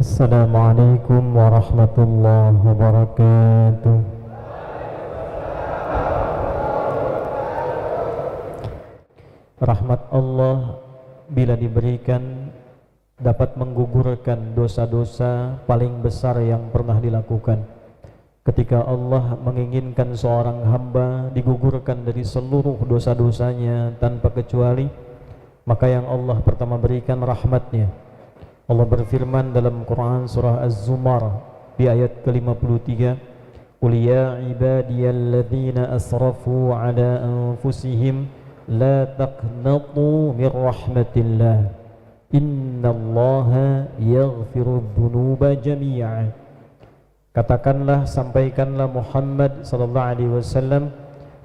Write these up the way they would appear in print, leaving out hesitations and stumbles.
Assalamualaikum warahmatullahi wabarakatuh. Rahmat Allah bila diberikan dapat menggugurkan dosa-dosa paling besar yang pernah dilakukan. Ketika Allah menginginkan seorang hamba digugurkan dari seluruh dosa-dosanya tanpa kecuali, maka yang Allah pertama berikan rahmatnya. Allah berfirman dalam Quran surah Az-Zumar di ayat ke-53, "Qul ya ibadiyalladzina asrafu ala anfusihim la taqnatu min rahmatillah innallaha yaghfirudz dzunuba jami'a." Katakanlah, sampaikanlah Muhammad sallallahu alaihi wasallam,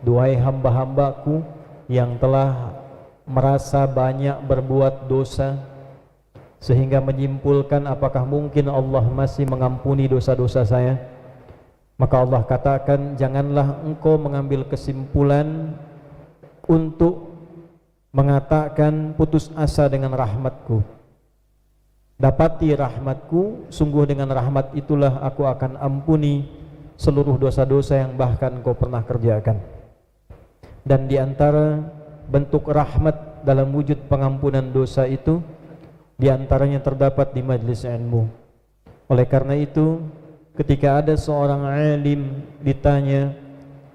duhai hamba-hambaku yang telah merasa banyak berbuat dosa sehingga menyimpulkan apakah mungkin Allah masih mengampuni dosa-dosa saya, maka Allah katakan, janganlah engkau mengambil kesimpulan untuk mengatakan putus asa dengan rahmatku. Dapati rahmatku, sungguh dengan rahmat itulah aku akan ampuni seluruh dosa-dosa yang bahkan engkau pernah kerjakan. Dan di antara bentuk rahmat dalam wujud pengampunan dosa itu, di antaranya terdapat di majlis ilmu. Oleh karena itu, ketika ada seorang alim ditanya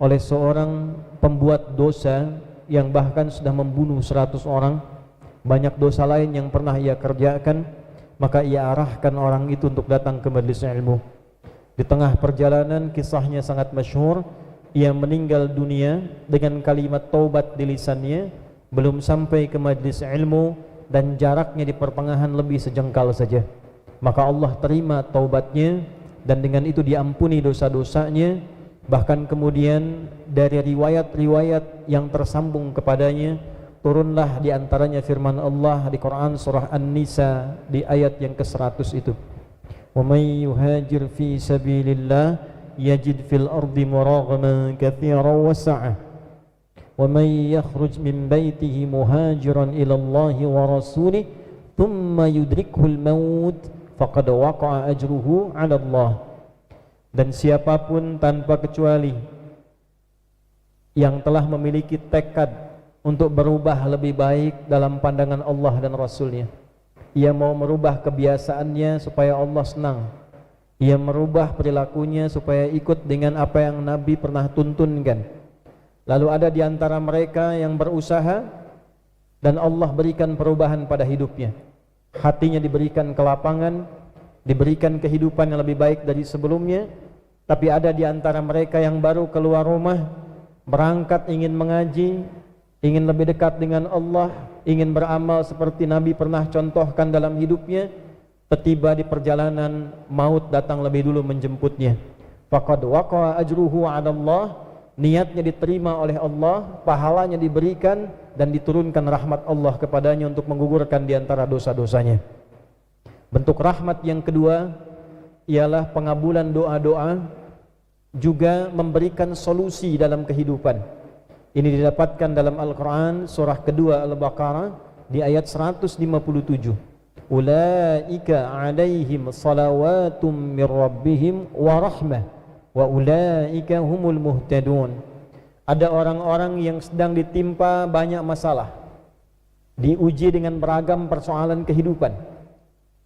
oleh seorang pembuat dosa yang bahkan sudah membunuh 100 orang, banyak dosa lain yang pernah ia kerjakan, maka ia arahkan orang itu untuk datang ke majlis ilmu. Di tengah perjalanan, kisahnya sangat masyhur, ia meninggal dunia dengan kalimat taubat di lisannya, belum sampai ke majlis ilmu dan jaraknya di pertengahan lebih sejengkal saja. Maka Allah terima taubatnya dan dengan itu diampuni dosa-dosanya. Bahkan kemudian dari riwayat-riwayat yang tersambung kepadanya turunlah di antaranya firman Allah di Quran surah An-Nisa di ayat yang ke-100 itu, "Wa may yuhajir fi sabilillah yajid fil ardi muraghman katsiran wa sa'ah wa may yakhruj min baitihi muhajiran ila Allah wa rasulih thumma yudrikuhul maut faqad waqa'a ajruhu 'ala Allah." Dan siapapun tanpa kecuali yang telah memiliki tekad untuk berubah lebih baik dalam pandangan Allah dan Rasulnya, ia mau merubah kebiasaannya supaya Allah senang, ia merubah perilakunya supaya ikut dengan apa yang Nabi pernah tuntunkan. Lalu ada di antara mereka yang berusaha dan Allah berikan perubahan pada hidupnya, hatinya diberikan kelapangan, diberikan kehidupan yang lebih baik dari sebelumnya. Tapi ada di antara mereka yang baru keluar rumah, berangkat ingin mengaji, ingin lebih dekat dengan Allah, ingin beramal seperti Nabi pernah contohkan dalam hidupnya. Tiba di perjalanan, maut datang lebih dulu menjemputnya. Faqad waqa'a ajruhu 'ala Allah, niatnya diterima oleh Allah, pahalanya diberikan dan diturunkan rahmat Allah kepadanya untuk menggugurkan di antara dosa-dosanya. Bentuk rahmat yang kedua ialah pengabulan doa-doa, juga memberikan solusi dalam kehidupan. Ini didapatkan dalam Al-Quran surah kedua Al-Baqarah di ayat 157. Ulaika alaihim salawatum mir rabbihim wa rahmah wa ulaika humul muhtadun. Ada orang-orang yang sedang ditimpa banyak masalah, diuji dengan beragam persoalan kehidupan.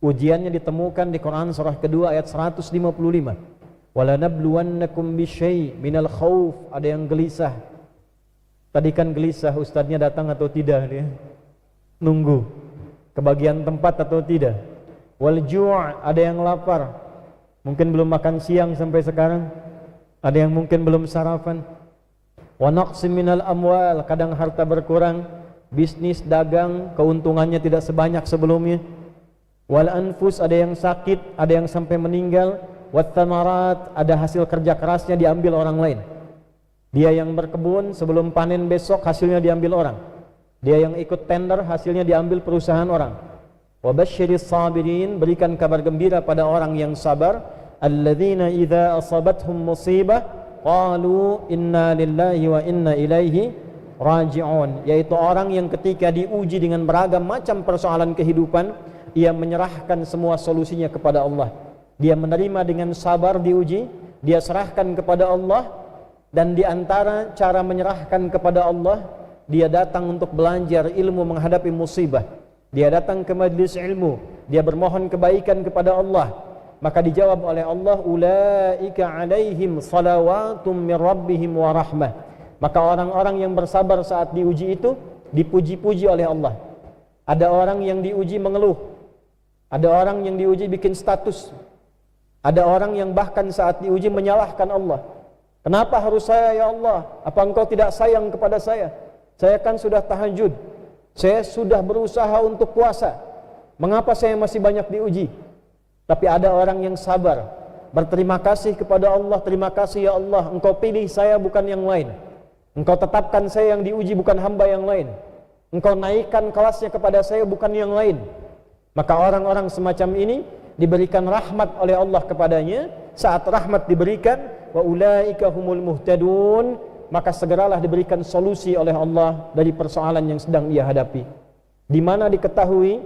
Ujiannya ditemukan di Quran surah kedua ayat 155. Wala nabluwannakum bisyai' minal khauf. Ada yang gelisah. Tadi kan gelisah, ustadznya datang atau tidak dia? Nunggu kebagian tempat atau tidak. Wal ju', ada yang lapar, mungkin belum makan siang sampai sekarang. Ada yang mungkin belum sarapan. Wa naqsim minal amwal, kadang harta berkurang, bisnis dagang keuntungannya tidak sebanyak sebelumnya. Wal anfus, ada yang sakit, ada yang sampai meninggal. Wat thamarat, ada hasil kerja kerasnya diambil orang lain. Dia yang berkebun sebelum panen besok hasilnya diambil orang. Dia yang ikut tender hasilnya diambil perusahaan orang. Wa basyiris sabirin, berikan kabar gembira pada orang yang sabar. Alladzina idza asabathum musibah qalu inna lillahi wa inna ilaihi raji'un, yaitu orang yang ketika diuji dengan beragam macam persoalan kehidupan, ia menyerahkan semua solusinya kepada Allah. Dia menerima dengan sabar diuji, dia serahkan kepada Allah, dan di antara cara menyerahkan kepada Allah, dia datang untuk belajar ilmu menghadapi musibah. Dia datang ke majlis ilmu, dia bermohon kebaikan kepada Allah. Maka dijawab oleh Allah, ulaika alaihim salawatum mir rabbihim wa rahmah. Maka orang-orang yang bersabar saat diuji itu dipuji-puji oleh Allah. Ada orang yang diuji mengeluh, ada orang yang diuji bikin status, ada orang yang bahkan saat diuji menyalahkan Allah. Kenapa harus saya ya Allah? Apa engkau tidak sayang kepada saya? Saya kan sudah tahajud, saya sudah berusaha untuk puasa, mengapa saya masih banyak diuji? Tapi ada orang yang sabar, berterima kasih kepada Allah. Terima kasih ya Allah, engkau pilih saya bukan yang lain. Engkau tetapkan saya yang diuji bukan hamba yang lain. Engkau naikkan kelasnya kepada saya bukan yang lain. Maka orang-orang semacam ini diberikan rahmat oleh Allah kepadanya. Saat rahmat diberikan, wa ulaika humul muhtadun, maka segeralah diberikan solusi oleh Allah dari persoalan yang sedang ia hadapi. Di mana diketahui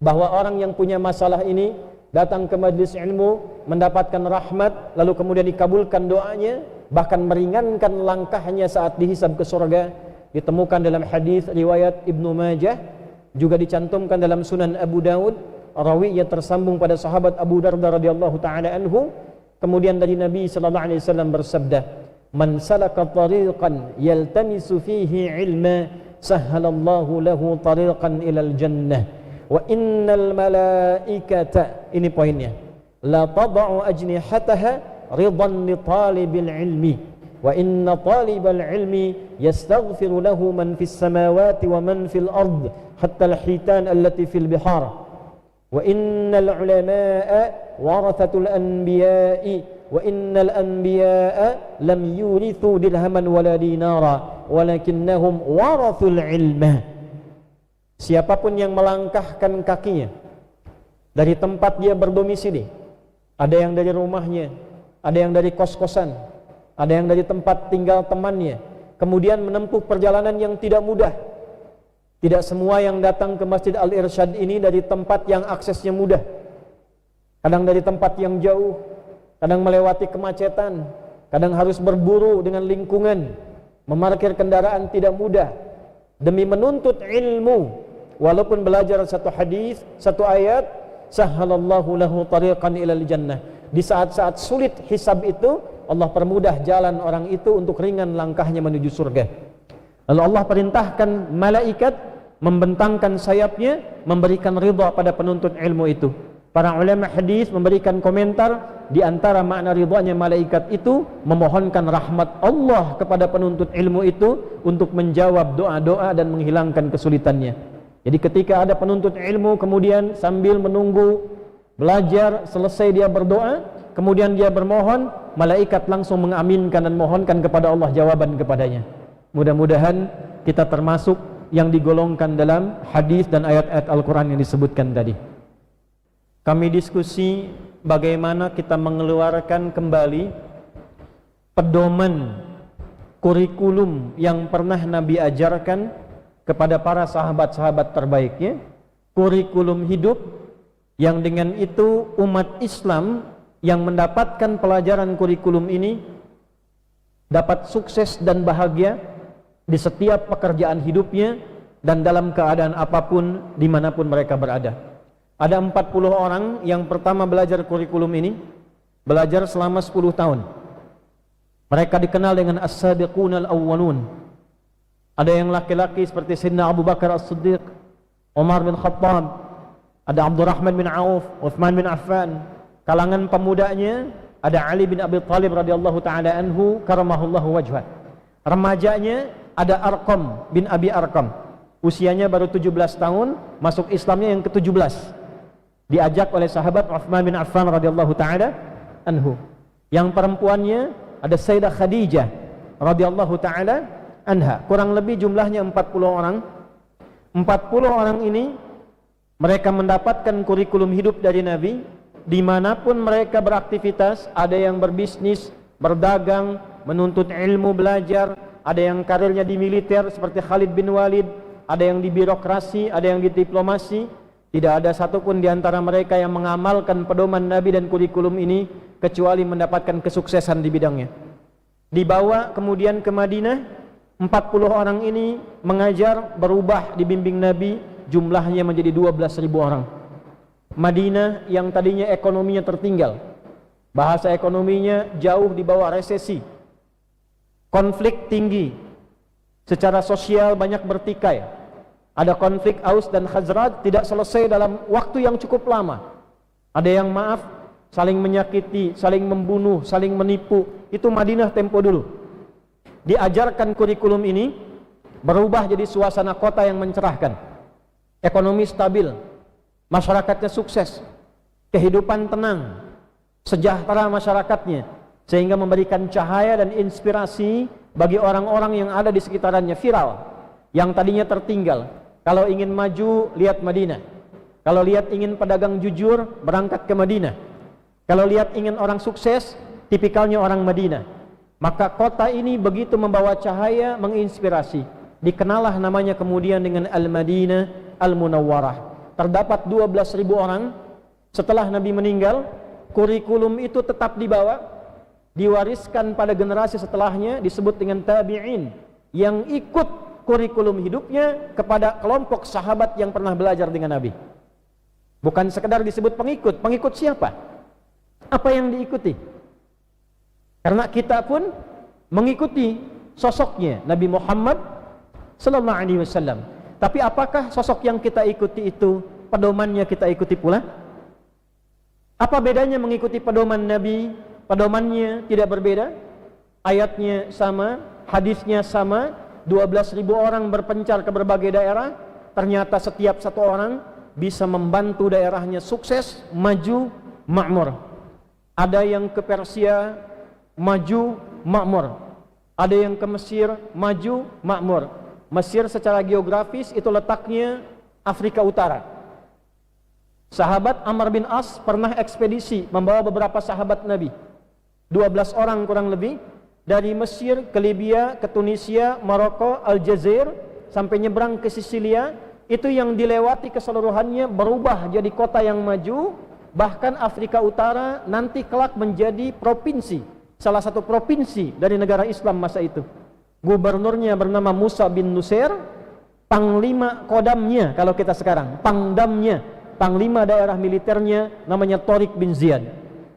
bahwa orang yang punya masalah ini datang ke majlis ilmu, mendapatkan rahmat, lalu kemudian dikabulkan doanya, bahkan meringankan langkahnya saat dihisab ke surga. Ditemukan dalam hadis riwayat Ibnu Majah, juga dicantumkan dalam Sunan Abu Daud, rawinya tersambung pada sahabat Abu Darda radhiyallahu taala anhu. Kemudian dari Nabi sallallahu alaihi wasallam bersabda, "Man salaka tariqan yaltamisu fihi ilma, sahhalallahu lahu tariqan ilal jannah. Wa innal malaikata," ini poinnya, "la tad'u ajnihataha ridan li talibil ilmi. Wa inna talibal ilmi yastaghfiru lahu man fis samawati wa man fil ard, hatta al-hitan allati fil bihar. Wa innal ulama'a warathatul anbiya'i wa innal anbiya'a lam yurithu dirhaman wala dinara walakinnahum warathul ilma." Siapapun yang melangkahkan kakinya dari tempat dia berdomisili, ada yang dari rumahnya, ada yang dari kos-kosan, ada yang dari tempat tinggal temannya, kemudian menempuh perjalanan yang tidak mudah. Tidak semua yang datang ke Masjid Al-Irsyad ini dari tempat yang aksesnya mudah. Kadang dari tempat yang jauh, kadang melewati kemacetan, kadang harus berburu dengan lingkungan, memarkir kendaraan tidak mudah. Demi menuntut ilmu, walaupun belajar satu hadis, satu ayat, sahhalallahu lahu tariqan ilal jannah. Di saat-saat sulit hisab itu, Allah permudah jalan orang itu untuk ringan langkahnya menuju surga. Lalu Allah perintahkan malaikat membentangkan sayapnya, memberikan ridha pada penuntut ilmu itu. Para ulama hadis memberikan komentar, di antara makna ridhanya malaikat itu memohonkan rahmat Allah kepada penuntut ilmu itu untuk menjawab doa-doa dan menghilangkan kesulitannya. Jadi ketika ada penuntut ilmu kemudian sambil menunggu belajar, selesai dia berdoa, kemudian dia bermohon, malaikat langsung mengaminkan dan mohonkan kepada Allah jawaban kepadanya. Mudah-mudahan kita termasuk yang digolongkan dalam hadis dan ayat-ayat Al-Quran yang disebutkan tadi. Kami diskusi bagaimana kita mengeluarkan kembali pedoman kurikulum yang pernah Nabi ajarkan kepada para sahabat-sahabat terbaiknya, kurikulum hidup yang dengan itu umat Islam yang mendapatkan pelajaran kurikulum ini dapat sukses dan bahagia di setiap pekerjaan hidupnya dan dalam keadaan apapun dimanapun mereka berada. Ada 40 orang yang pertama belajar kurikulum ini, belajar selama 10 tahun. Mereka dikenal dengan as-sabiqun al-awwalun. Ada yang laki-laki seperti Sayyidina Abu Bakar As-Siddiq, Umar bin Khattab, ada Abdurrahman bin Auf, Uthman bin Affan. Kalangan pemudanya ada Ali bin Abi Thalib radhiyallahu taala anhu karamahullahu wajhah. Remajanya ada Arqam bin Abi Arqam, usianya baru 17 tahun, masuk Islamnya yang ke-17. Diajak oleh sahabat Uthman bin Affan radhiyallahu taala anhu. Yang perempuannya ada Sayyidah Khadijah radhiyallahu taala anha. Kurang lebih jumlahnya 40 orang. 40 orang ini mereka mendapatkan kurikulum hidup dari Nabi. Dimanapun mereka beraktivitas, ada yang berbisnis, berdagang, menuntut ilmu, belajar, ada yang karirnya di militer seperti Khalid bin Walid, ada yang di birokrasi, ada yang di diplomasi. Tidak ada satupun di antara mereka yang mengamalkan pedoman Nabi dan kurikulum ini kecuali mendapatkan kesuksesan di bidangnya. Dibawa kemudian ke Madinah, 40 orang ini mengajar, berubah dibimbing Nabi, jumlahnya menjadi 12.000 orang. Madinah yang tadinya ekonominya tertinggal, bahasa ekonominya jauh di bawah resesi, konflik tinggi, secara sosial banyak bertikai, ada konflik Aus dan Khazraj tidak selesai dalam waktu yang cukup lama, ada yang maaf, saling menyakiti, saling membunuh, saling menipu. Itu Madinah tempo dulu. Diajarkan kurikulum ini, berubah jadi suasana kota yang mencerahkan, ekonomi stabil, masyarakatnya sukses, kehidupan tenang, sejahtera masyarakatnya, sehingga memberikan cahaya dan inspirasi bagi orang-orang yang ada di sekitarannya. Viral, yang tadinya tertinggal, kalau ingin maju lihat Madinah, kalau lihat ingin pedagang jujur berangkat ke Madinah, kalau lihat ingin orang sukses tipikalnya orang Madinah. Maka kota ini begitu membawa cahaya, menginspirasi. Dikenallah namanya kemudian dengan Al-Madinah Al-Munawwarah. Terdapat 12.000 orang. Setelah Nabi meninggal, kurikulum itu tetap dibawa, diwariskan pada generasi setelahnya, disebut dengan tabi'in, yang ikut kurikulum hidupnya kepada kelompok sahabat yang pernah belajar dengan Nabi. Bukan sekedar disebut pengikut. Pengikut siapa? Apa yang diikuti? Karena kita pun mengikuti sosoknya Nabi Muhammad sallallahu alaihi wasallam. Tapi apakah sosok yang kita ikuti itu pedomannya kita ikuti pula? Apa bedanya mengikuti pedoman Nabi? Pedomannya tidak berbeda, ayatnya sama, hadisnya sama, 12.000 orang berpencar ke berbagai daerah, ternyata setiap satu orang bisa membantu daerahnya sukses, maju, makmur. Ada yang ke Persia, maju, makmur. Ada yang ke Mesir, maju, makmur. Mesir secara geografis itu letaknya Afrika Utara. Sahabat Amr bin As pernah ekspedisi membawa beberapa sahabat Nabi, 12 orang kurang lebih, dari Mesir ke Libya, ke Tunisia, Maroko, Aljazair, sampai nyebrang ke Sisilia. Itu yang dilewati keseluruhannya berubah jadi kota yang maju. Bahkan Afrika Utara nanti kelak menjadi provinsi, salah satu provinsi dari negara Islam masa itu. Gubernurnya bernama Musa bin Nusair, panglima kodamnya kalau kita sekarang, pangdamnya, panglima daerah militernya namanya Tariq bin Ziyad.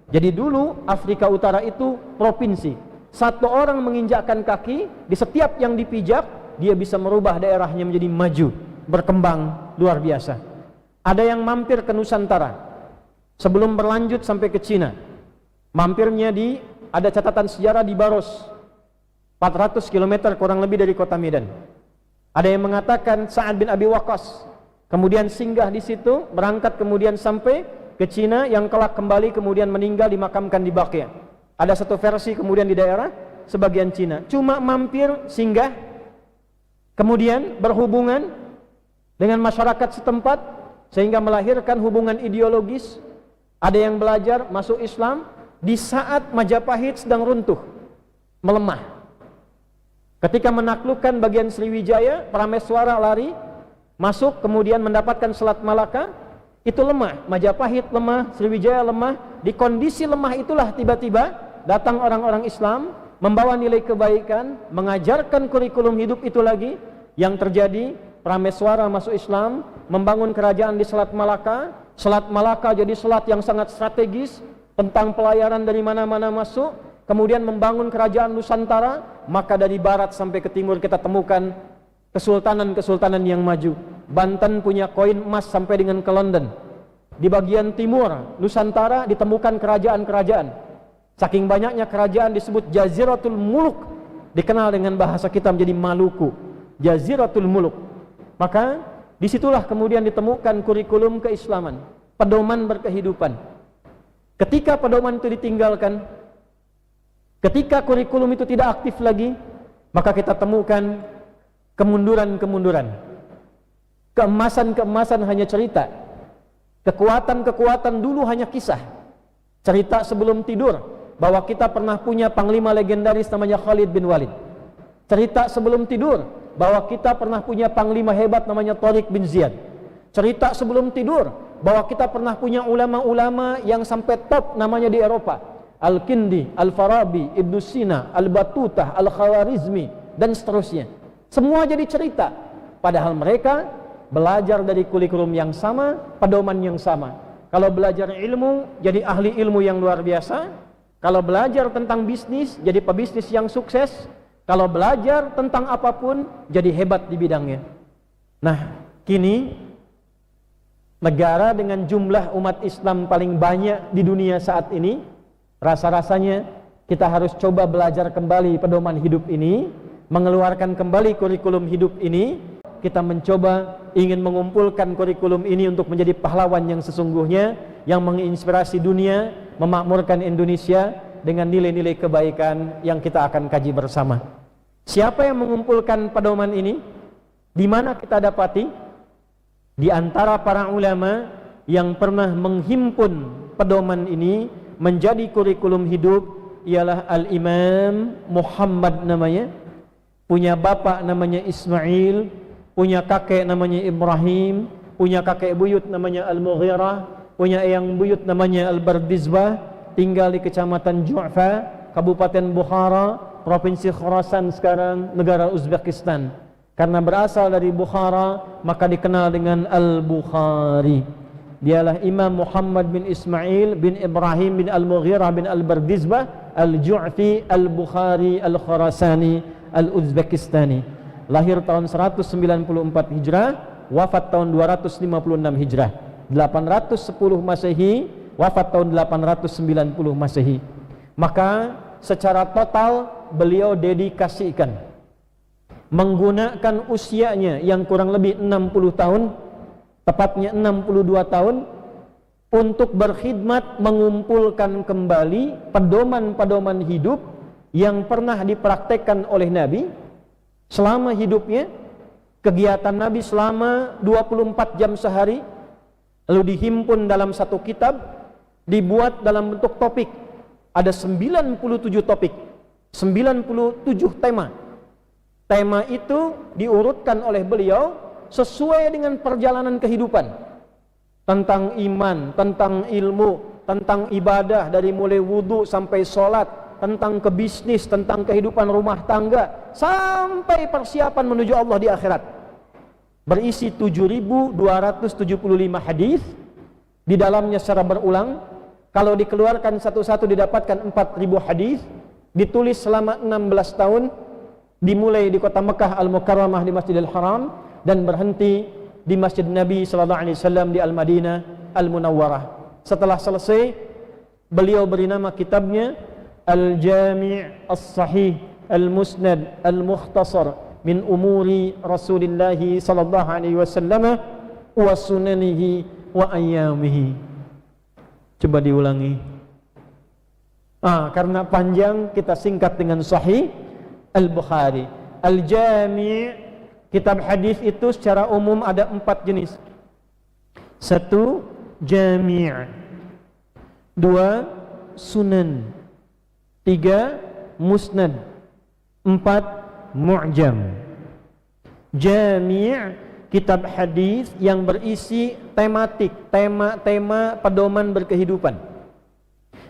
Jadi dulu Afrika Utara itu provinsi. Satu orang menginjakkan kaki, di setiap yang dipijak dia bisa merubah daerahnya menjadi maju, berkembang luar biasa. Ada yang mampir ke Nusantara sebelum berlanjut sampai ke Cina. Mampirnya ada catatan sejarah di Baros, 400 km kurang lebih dari kota Medan. Ada yang mengatakan Sa'ad bin Abi Waqqas kemudian singgah di situ, berangkat kemudian sampai ke Cina, yang kelak kembali kemudian meninggal dimakamkan di Baqi'. Ada satu versi kemudian di daerah sebagian Cina. Cuma mampir, singgah, kemudian berhubungan dengan masyarakat setempat sehingga melahirkan hubungan ideologis. Ada yang belajar masuk Islam di saat Majapahit sedang runtuh, melemah. Ketika menaklukkan bagian Sriwijaya, Prameswara lari masuk, kemudian mendapatkan Selat Malaka, itu lemah. Majapahit lemah, Sriwijaya lemah. Di kondisi lemah itulah tiba-tiba datang orang-orang Islam membawa nilai kebaikan, mengajarkan kurikulum hidup itu lagi. Yang terjadi, Prameswara masuk Islam, membangun kerajaan di Selat Malaka. Selat Malaka jadi selat yang sangat strategis, tentang pelayaran dari mana-mana masuk, kemudian membangun kerajaan Nusantara. Maka dari barat sampai ke timur kita temukan kesultanan-kesultanan yang maju. Banten punya koin emas sampai dengan ke London. Di bagian timur Nusantara ditemukan kerajaan-kerajaan. Saking banyaknya kerajaan disebut Jaziratul Muluk, dikenal dengan bahasa kita menjadi Maluku, Jaziratul Muluk. Maka disitulah kemudian ditemukan kurikulum keislaman, pedoman berkehidupan. Ketika pedoman itu ditinggalkan, ketika kurikulum itu tidak aktif lagi, maka kita temukan kemunduran-kemunduran. Keemasan-keemasan hanya cerita, kekuatan-kekuatan dulu hanya kisah. Cerita sebelum tidur bahwa kita pernah punya panglima legendaris namanya Khalid bin Walid. Cerita sebelum tidur bahwa kita pernah punya panglima hebat namanya Tariq bin Ziyad. cerita sebelum tidur bahwa kita pernah punya ulama-ulama yang sampai top namanya di Eropa. Al-Kindi, Al-Farabi, Ibnu Sina, Al-Batutah, Al-Khawarizmi, dan seterusnya. Semua jadi cerita. Padahal mereka belajar dari kurikulum yang sama, pedoman yang sama. Kalau belajar ilmu, jadi ahli ilmu yang luar biasa. Kalau belajar tentang bisnis, jadi pebisnis yang sukses. Kalau belajar tentang apapun, jadi hebat di bidangnya. Nah, kini negara dengan jumlah umat Islam paling banyak di dunia saat ini, rasa-rasanya kita harus coba belajar kembali pedoman hidup ini, mengeluarkan kembali kurikulum hidup ini. Kita mencoba ingin mengumpulkan kurikulum ini untuk menjadi pahlawan yang sesungguhnya, yang menginspirasi dunia, memakmurkan Indonesia dengan nilai-nilai kebaikan yang kita akan kaji bersama. Siapa yang mengumpulkan pedoman ini? Di mana kita dapati? Di antara para ulama yang pernah menghimpun pedoman ini menjadi kurikulum hidup ialah Al-Imam Muhammad namanya, punya bapak namanya Ismail, punya kakek namanya Ibrahim, punya kakek buyut namanya Al-Mughirah, punya eyang buyut namanya Al-Bardizbah, tinggal di kecamatan Ju'fa, Kabupaten Bukhara, Provinsi Khorasan sekarang, negara Uzbekistan. Karena berasal dari Bukhara, maka dikenal dengan Al-Bukhari. Dialah Imam Muhammad bin Ismail bin Ibrahim bin Al-Mughirah bin Al-Bardizbah Al-Ju'fi Al-Bukhari Al-Khorasani Al-Uzbekistani. Lahir tahun 194 Hijrah, wafat tahun 256 Hijrah. 810 Masehi, wafat tahun 890 Masehi. Maka secara total beliau dedikasikan, menggunakan usianya yang kurang lebih 60 tahun, tepatnya 62 tahun, untuk berkhidmat mengumpulkan kembali pedoman-pedoman hidup yang pernah dipraktekkan oleh Nabi selama hidupnya, kegiatan Nabi selama 24 jam sehari, lalu dihimpun dalam satu kitab, dibuat dalam bentuk topik. Ada 97 topik, 97 tema. Tema itu diurutkan oleh beliau sesuai dengan perjalanan kehidupan, tentang iman, tentang ilmu, tentang ibadah dari mulai wudu sampai sholat, tentang kebisnis, tentang kehidupan rumah tangga, sampai persiapan menuju Allah di akhirat. Berisi 7.275 hadis, di dalamnya secara berulang. Kalau dikeluarkan satu-satu didapatkan 4.000 hadis, ditulis selama 16 tahun, dimulai di kota Mekah Al-Mukarramah di Masjidil Haram dan berhenti di Masjid Nabi sallallahu alaihi wasallam di Al-Madinah Al-Munawwarah. Setelah selesai, beliau beri nama kitabnya Al-Jami' As-Sahih Al-Musnad Al-Mukhtasar min umuri Rasulillah sallallahu alaihi wasallam wa sunanihi wa ayyamihi. Coba diulangi. Karena panjang kita singkat dengan Sahih Al-Bukhari. Al-Jami', kitab hadis itu secara umum ada 4 jenis. 1. Jami', 2. Sunan, 3. Musnad, 4. Mu'jam. Jami', kitab hadis yang berisi tematik, tema-tema pedoman berkehidupan.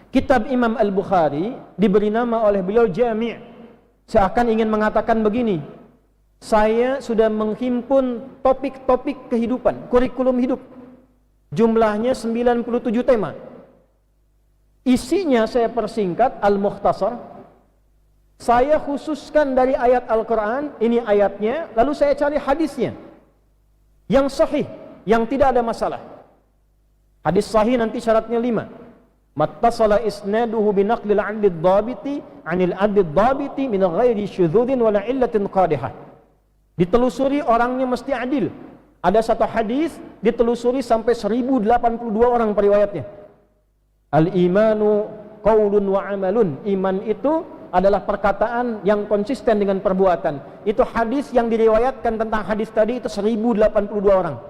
Kitab Imam Al-Bukhari diberi nama oleh beliau Jami', seakan ingin mengatakan begini: saya sudah menghimpun topik-topik kehidupan, kurikulum hidup. Jumlahnya 97 tema. Isinya saya persingkat, Al-Mukhtasar. Saya khususkan dari ayat Al-Quran, ini ayatnya, lalu saya cari hadisnya yang sahih, yang tidak ada masalah. Hadis sahih nanti syaratnya 5. Mattasala isnaduhu binaqlil 'adlid dhabiti 'anil 'adlid dhabiti min ghairi syudzudin wala illatin qadihah. Ditelusuri orangnya mesti adil. Ada satu hadis ditelusuri sampai 1082 orang periwayatnya. Al-imanu qaulun wa amalun. Iman itu adalah perkataan yang konsisten dengan perbuatan. Itu hadis yang diriwayatkan tentang hadis tadi itu 1082 orang.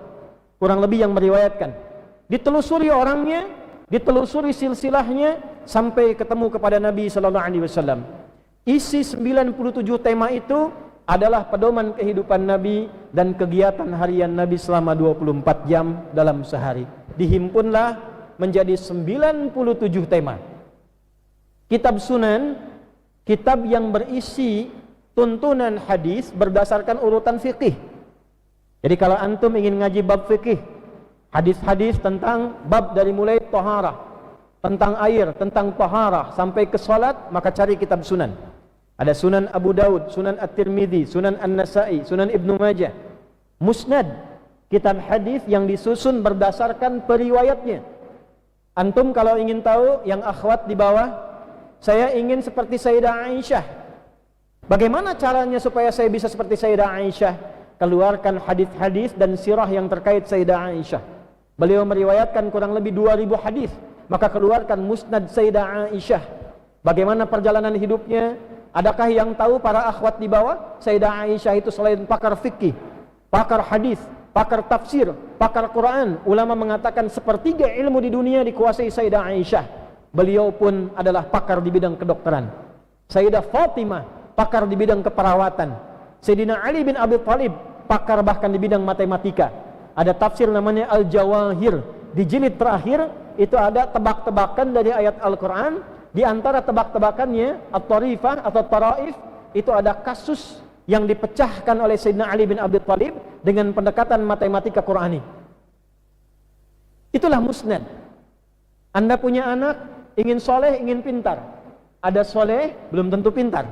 Kurang lebih yang meriwayatkan. Ditelusuri orangnya, ditelusuri silsilahnya sampai ketemu kepada Nabi sallallahu alaihi wasallam. Isi 97 tema itu adalah pedoman kehidupan Nabi dan kegiatan harian Nabi selama 24 jam dalam sehari. Dihimpunlah menjadi 97 tema. Kitab Sunan, kitab yang berisi tuntunan hadis berdasarkan urutan fikih. Jadi kalau antum ingin ngaji bab fikih, hadis-hadis tentang bab dari mulai taharah, tentang air, tentang taharah sampai ke salat, maka cari kitab Sunan. Ada Sunan Abu Daud, Sunan At-Tirmidzi, Sunan An-Nasa'i, Sunan Ibnu Majah. Musnad, kitab hadis yang disusun berdasarkan periwayatnya. Antum kalau ingin tahu, yang akhwat di bawah, saya ingin seperti Sayyidah Aisyah. Bagaimana caranya supaya saya bisa seperti Sayyidah Aisyah? Keluarkan hadis-hadis dan sirah yang terkait Sayyidah Aisyah. Beliau meriwayatkan kurang lebih 2000 hadis. Maka keluarkan Musnad Sayyidah Aisyah. Bagaimana perjalanan hidupnya? Adakah yang tahu para akhwat di bawah? Sayyidah Aisyah itu selain pakar fikih, pakar hadis, pakar tafsir, pakar Quran, ulama mengatakan sepertiga ilmu di dunia dikuasai Sayyidah Aisyah. Beliau pun adalah pakar di bidang kedokteran. Sayyidah Fatimah, pakar di bidang keperawatan. Sayyidina Ali bin Abi Thalib, pakar bahkan di bidang matematika. Ada tafsir namanya Al-Jawahir. Di jilid terakhir itu ada tebak-tebakan dari ayat Al-Quran. Di antara tebak-tebakannya At-Tarifah atau Taraif, itu ada kasus yang dipecahkan oleh Sayyidina Ali bin Abi Thalib dengan pendekatan matematika Qurani. Itulah musnad. Anda punya anak, ingin soleh, ingin pintar. Ada soleh, belum tentu pintar.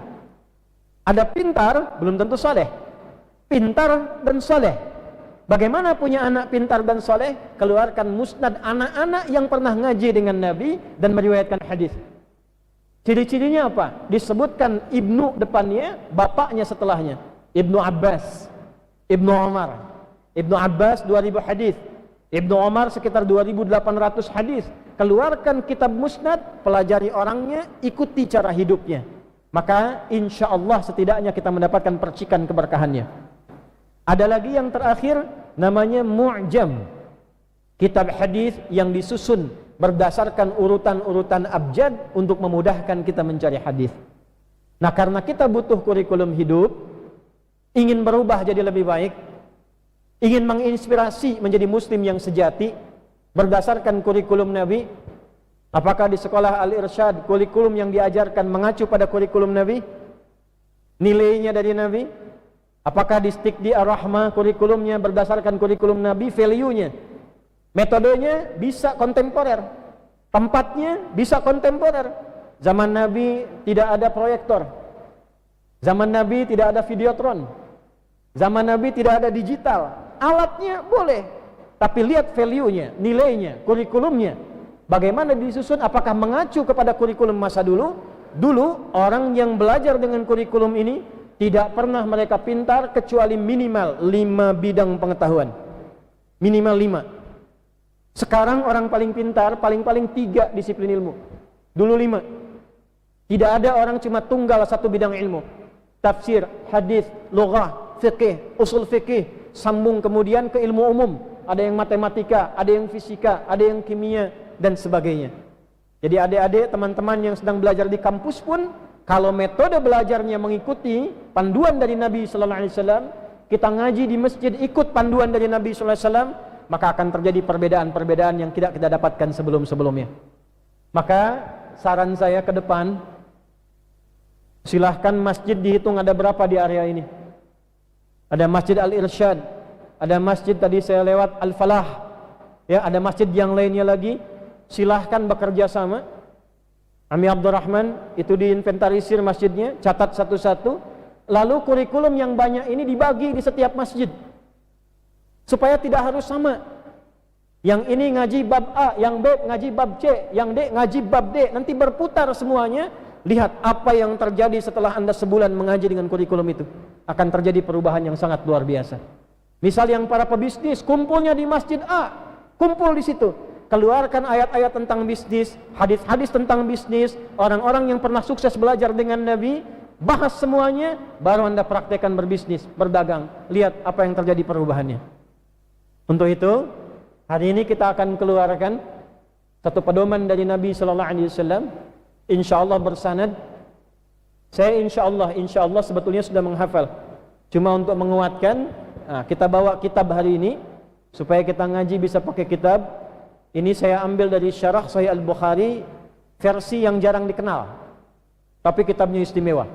Ada pintar, belum tentu soleh. Pintar dan soleh. Bagaimana punya anak pintar dan soleh? Keluarkan musnad anak-anak yang pernah ngaji dengan Nabi dan meriwayatkan hadis. Ciri-cirinya apa? Disebutkan Ibnu depannya, bapaknya setelahnya. Ibnu Abbas, Ibnu Umar. Ibnu Abbas 2000 hadis, Ibnu Umar sekitar 2800 hadis. Keluarkan kitab musnad, pelajari orangnya, ikuti cara hidupnya. Maka insya Allah setidaknya kita mendapatkan percikan keberkahannya. Ada lagi yang terakhir, namanya Mu'jam, kitab hadis yang disusun berdasarkan urutan-urutan abjad untuk memudahkan kita mencari hadis. Nah, karena kita butuh kurikulum hidup, ingin berubah jadi lebih baik, ingin menginspirasi menjadi muslim yang sejati berdasarkan kurikulum Nabi. Apakah di sekolah Al-Irsyad kurikulum yang diajarkan mengacu pada kurikulum Nabi? Nilainya dari Nabi? Apakah di Stikdi Ar-Rahmah kurikulumnya berdasarkan kurikulum Nabi, value-nya? Metodenya bisa kontemporer, tempatnya bisa kontemporer. Zaman Nabi tidak ada proyektor, zaman Nabi tidak ada videotron, zaman Nabi tidak ada digital. Alatnya boleh, tapi lihat value-nya, nilainya, kurikulumnya. Bagaimana disusun? Apakah mengacu kepada kurikulum masa dulu? Dulu orang yang belajar dengan kurikulum ini tidak pernah mereka pintar kecuali minimal 5 bidang pengetahuan. Minimal 5. Sekarang orang paling pintar paling-paling 3 disiplin ilmu. Dulu 5. Tidak ada orang cuma tunggal 1 bidang ilmu. Tafsir, hadis, lughah, fiqih, usul fiqih, sambung kemudian ke ilmu umum. Ada yang matematika, ada yang fisika, ada yang kimia dan sebagainya. Jadi adik-adik, teman-teman yang sedang belajar di kampus pun, kalau metode belajarnya mengikuti panduan dari Nabi sallallahu alaihi wasallam, kita ngaji di masjid ikut panduan dari Nabi sallallahu alaihi wasallam, maka akan terjadi perbedaan-perbedaan yang tidak kita dapatkan sebelum-sebelumnya. Maka saran saya ke depan, silahkan masjid dihitung ada berapa di area ini. Ada Masjid Al-Irsyad, ada masjid tadi saya lewat Al-Falah, ya, ada masjid yang lainnya lagi. Silahkan bekerja sama. Ami Abdurrahman itu diinventarisir masjidnya, catat satu-satu. Lalu kurikulum yang banyak ini dibagi di setiap masjid, supaya tidak harus sama. Yang ini ngaji bab A, yang B ngaji bab C, yang D ngaji bab D. Nanti berputar semuanya. Lihat apa yang terjadi setelah Anda sebulan mengaji dengan kurikulum itu. Akan terjadi perubahan yang sangat luar biasa. Misal yang para pebisnis kumpulnya di masjid A, kumpul di situ. Keluarkan ayat-ayat tentang bisnis, hadis-hadis tentang bisnis, orang-orang yang pernah sukses belajar dengan Nabi, bahas semuanya, baru Anda praktekkan berbisnis, berdagang. Lihat apa yang terjadi perubahannya. Untuk itu, hari ini kita akan keluarkan satu pedoman dari Nabi sallallahu alaihi wasallam, insyaallah bersanad. Saya insyaallah sebetulnya sudah menghafal Cuma untuk menguatkan, kita bawa kitab hari ini supaya kita ngaji bisa pakai kitab. Ini saya ambil dari Syarah Sahih Al-Bukhari, versi yang jarang dikenal, tapi kitabnya istimewa.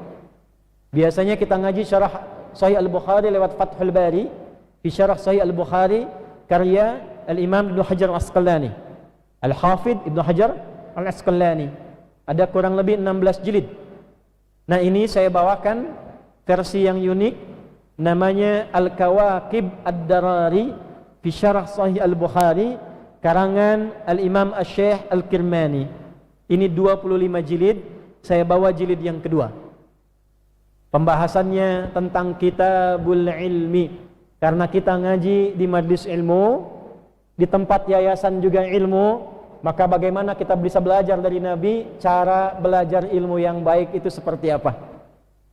Biasanya kita ngaji Syarah Sahih Al-Bukhari lewat Fathul Bari. Di Syarah Sahih Al-Bukhari karya Al-Imam Ibn Hajar Al-Asqalani, Al-Hafidh Ibn Hajar Al-Asqalani, ada kurang lebih 16 jilid. Nah, ini saya bawakan versi yang unik, namanya Al-Kawakib Ad-Darari fi Syarah Sahih Al-Bukhari karangan Al-Imam Asy-Syaikh Al-Kirmani. Ini 25 jilid, saya bawa jilid yang kedua. Pembahasannya tentang kitabul ilmi, karena kita ngaji di majlis ilmu, di tempat yayasan juga ilmu, maka bagaimana kita bisa belajar dari Nabi, cara belajar ilmu yang baik itu seperti apa.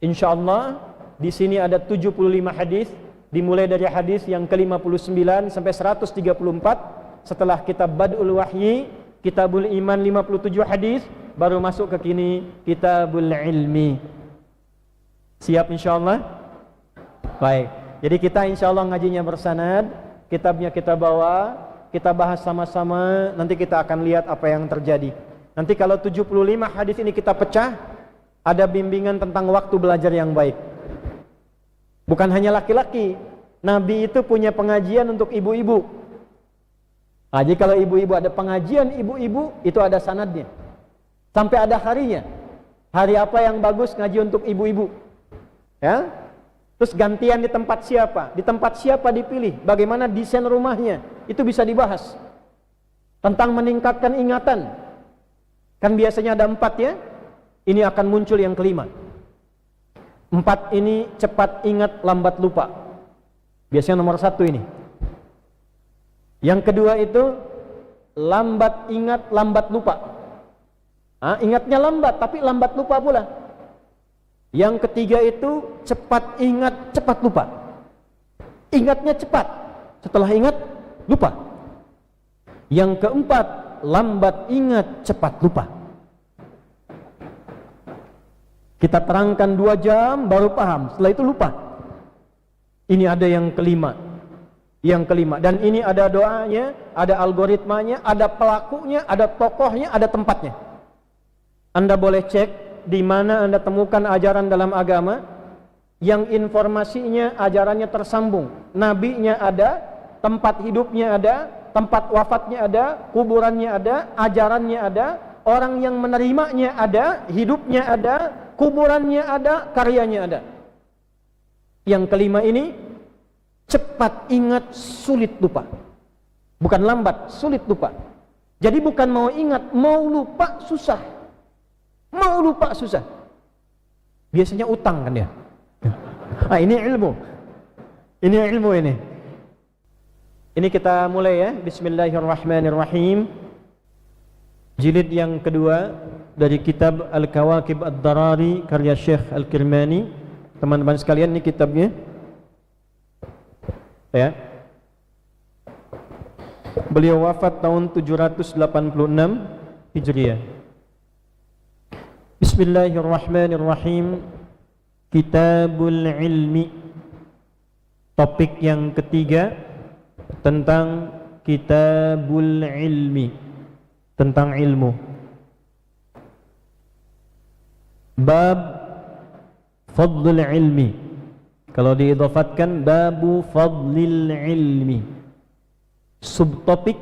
Insyaallah di sini ada 75 hadis, dimulai dari hadis yang ke-59 sampai 134. Setelah kitab Bad'ul Wahyi, Kitabul Iman 57 hadis, baru masuk ke kini Kitabul Ilmi. Siap insyaallah? Baik. Jadi kita insyaallah ngajinya bersanad, kitabnya kita bawa, kita bahas sama-sama, nanti kita akan lihat apa yang terjadi. Nanti kalau 75 hadis ini kita pecah, ada bimbingan tentang waktu belajar yang baik. Bukan hanya laki-laki, Nabi itu punya pengajian untuk ibu-ibu. Jadi kalau ibu-ibu ada pengajian ibu-ibu, itu ada sanadnya. Sampai ada harinya. Hari apa yang bagus ngaji untuk ibu-ibu? Ya? Terus gantian di tempat siapa? Di tempat siapa dipilih? Bagaimana desain rumahnya? Itu bisa dibahas. Tentang meningkatkan ingatan. Kan biasanya ada 4 ya. Ini akan muncul yang kelima. 4 ini cepat ingat, lambat lupa. Biasanya nomor 1 ini. Yang kedua itu lambat ingat, lambat lupa. Ingatnya lambat, tapi lambat lupa pula. Yang ketiga itu cepat ingat, cepat lupa. Ingatnya cepat, setelah ingat lupa. Yang keempat, lambat ingat, cepat lupa. Kita terangkan 2 jam baru paham, setelah itu lupa. Ini ada yang kelima. Yang kelima, dan ini ada doanya, ada algoritmanya, ada pelakunya, ada tokohnya, ada tempatnya. Anda boleh cek di mana Anda temukan ajaran dalam agama yang informasinya, ajarannya tersambung. Nabinya ada, tempat hidupnya ada, tempat wafatnya ada, kuburannya ada, ajarannya ada, orang yang menerimanya ada, hidupnya ada, kuburannya ada, karyanya ada. Yang kelima ini cepat ingat, sulit lupa. Bukan lambat, sulit lupa. Jadi bukan mau ingat, mau lupa susah. Mau lupa susah. Biasanya utang kan ya. Ini ilmu. Ini ilmu ini. Ini kita mulai ya. Bismillahirrahmanirrahim. Jilid yang kedua dari kitab Al-Kawakib Ad-Darari karya Syekh Al-Kirmani. Teman-teman sekalian, ini kitabnya. Ya. Beliau wafat tahun 786 Hijriah. Bismillahirrahmanirrahim. Kitabul Ilmi. Topik yang ketiga tentang Kitabul Ilmi, tentang ilmu. Bab Fadlul Ilmi. Kalau diidhafatkan babu Fadlil Ilmi. Subtopik.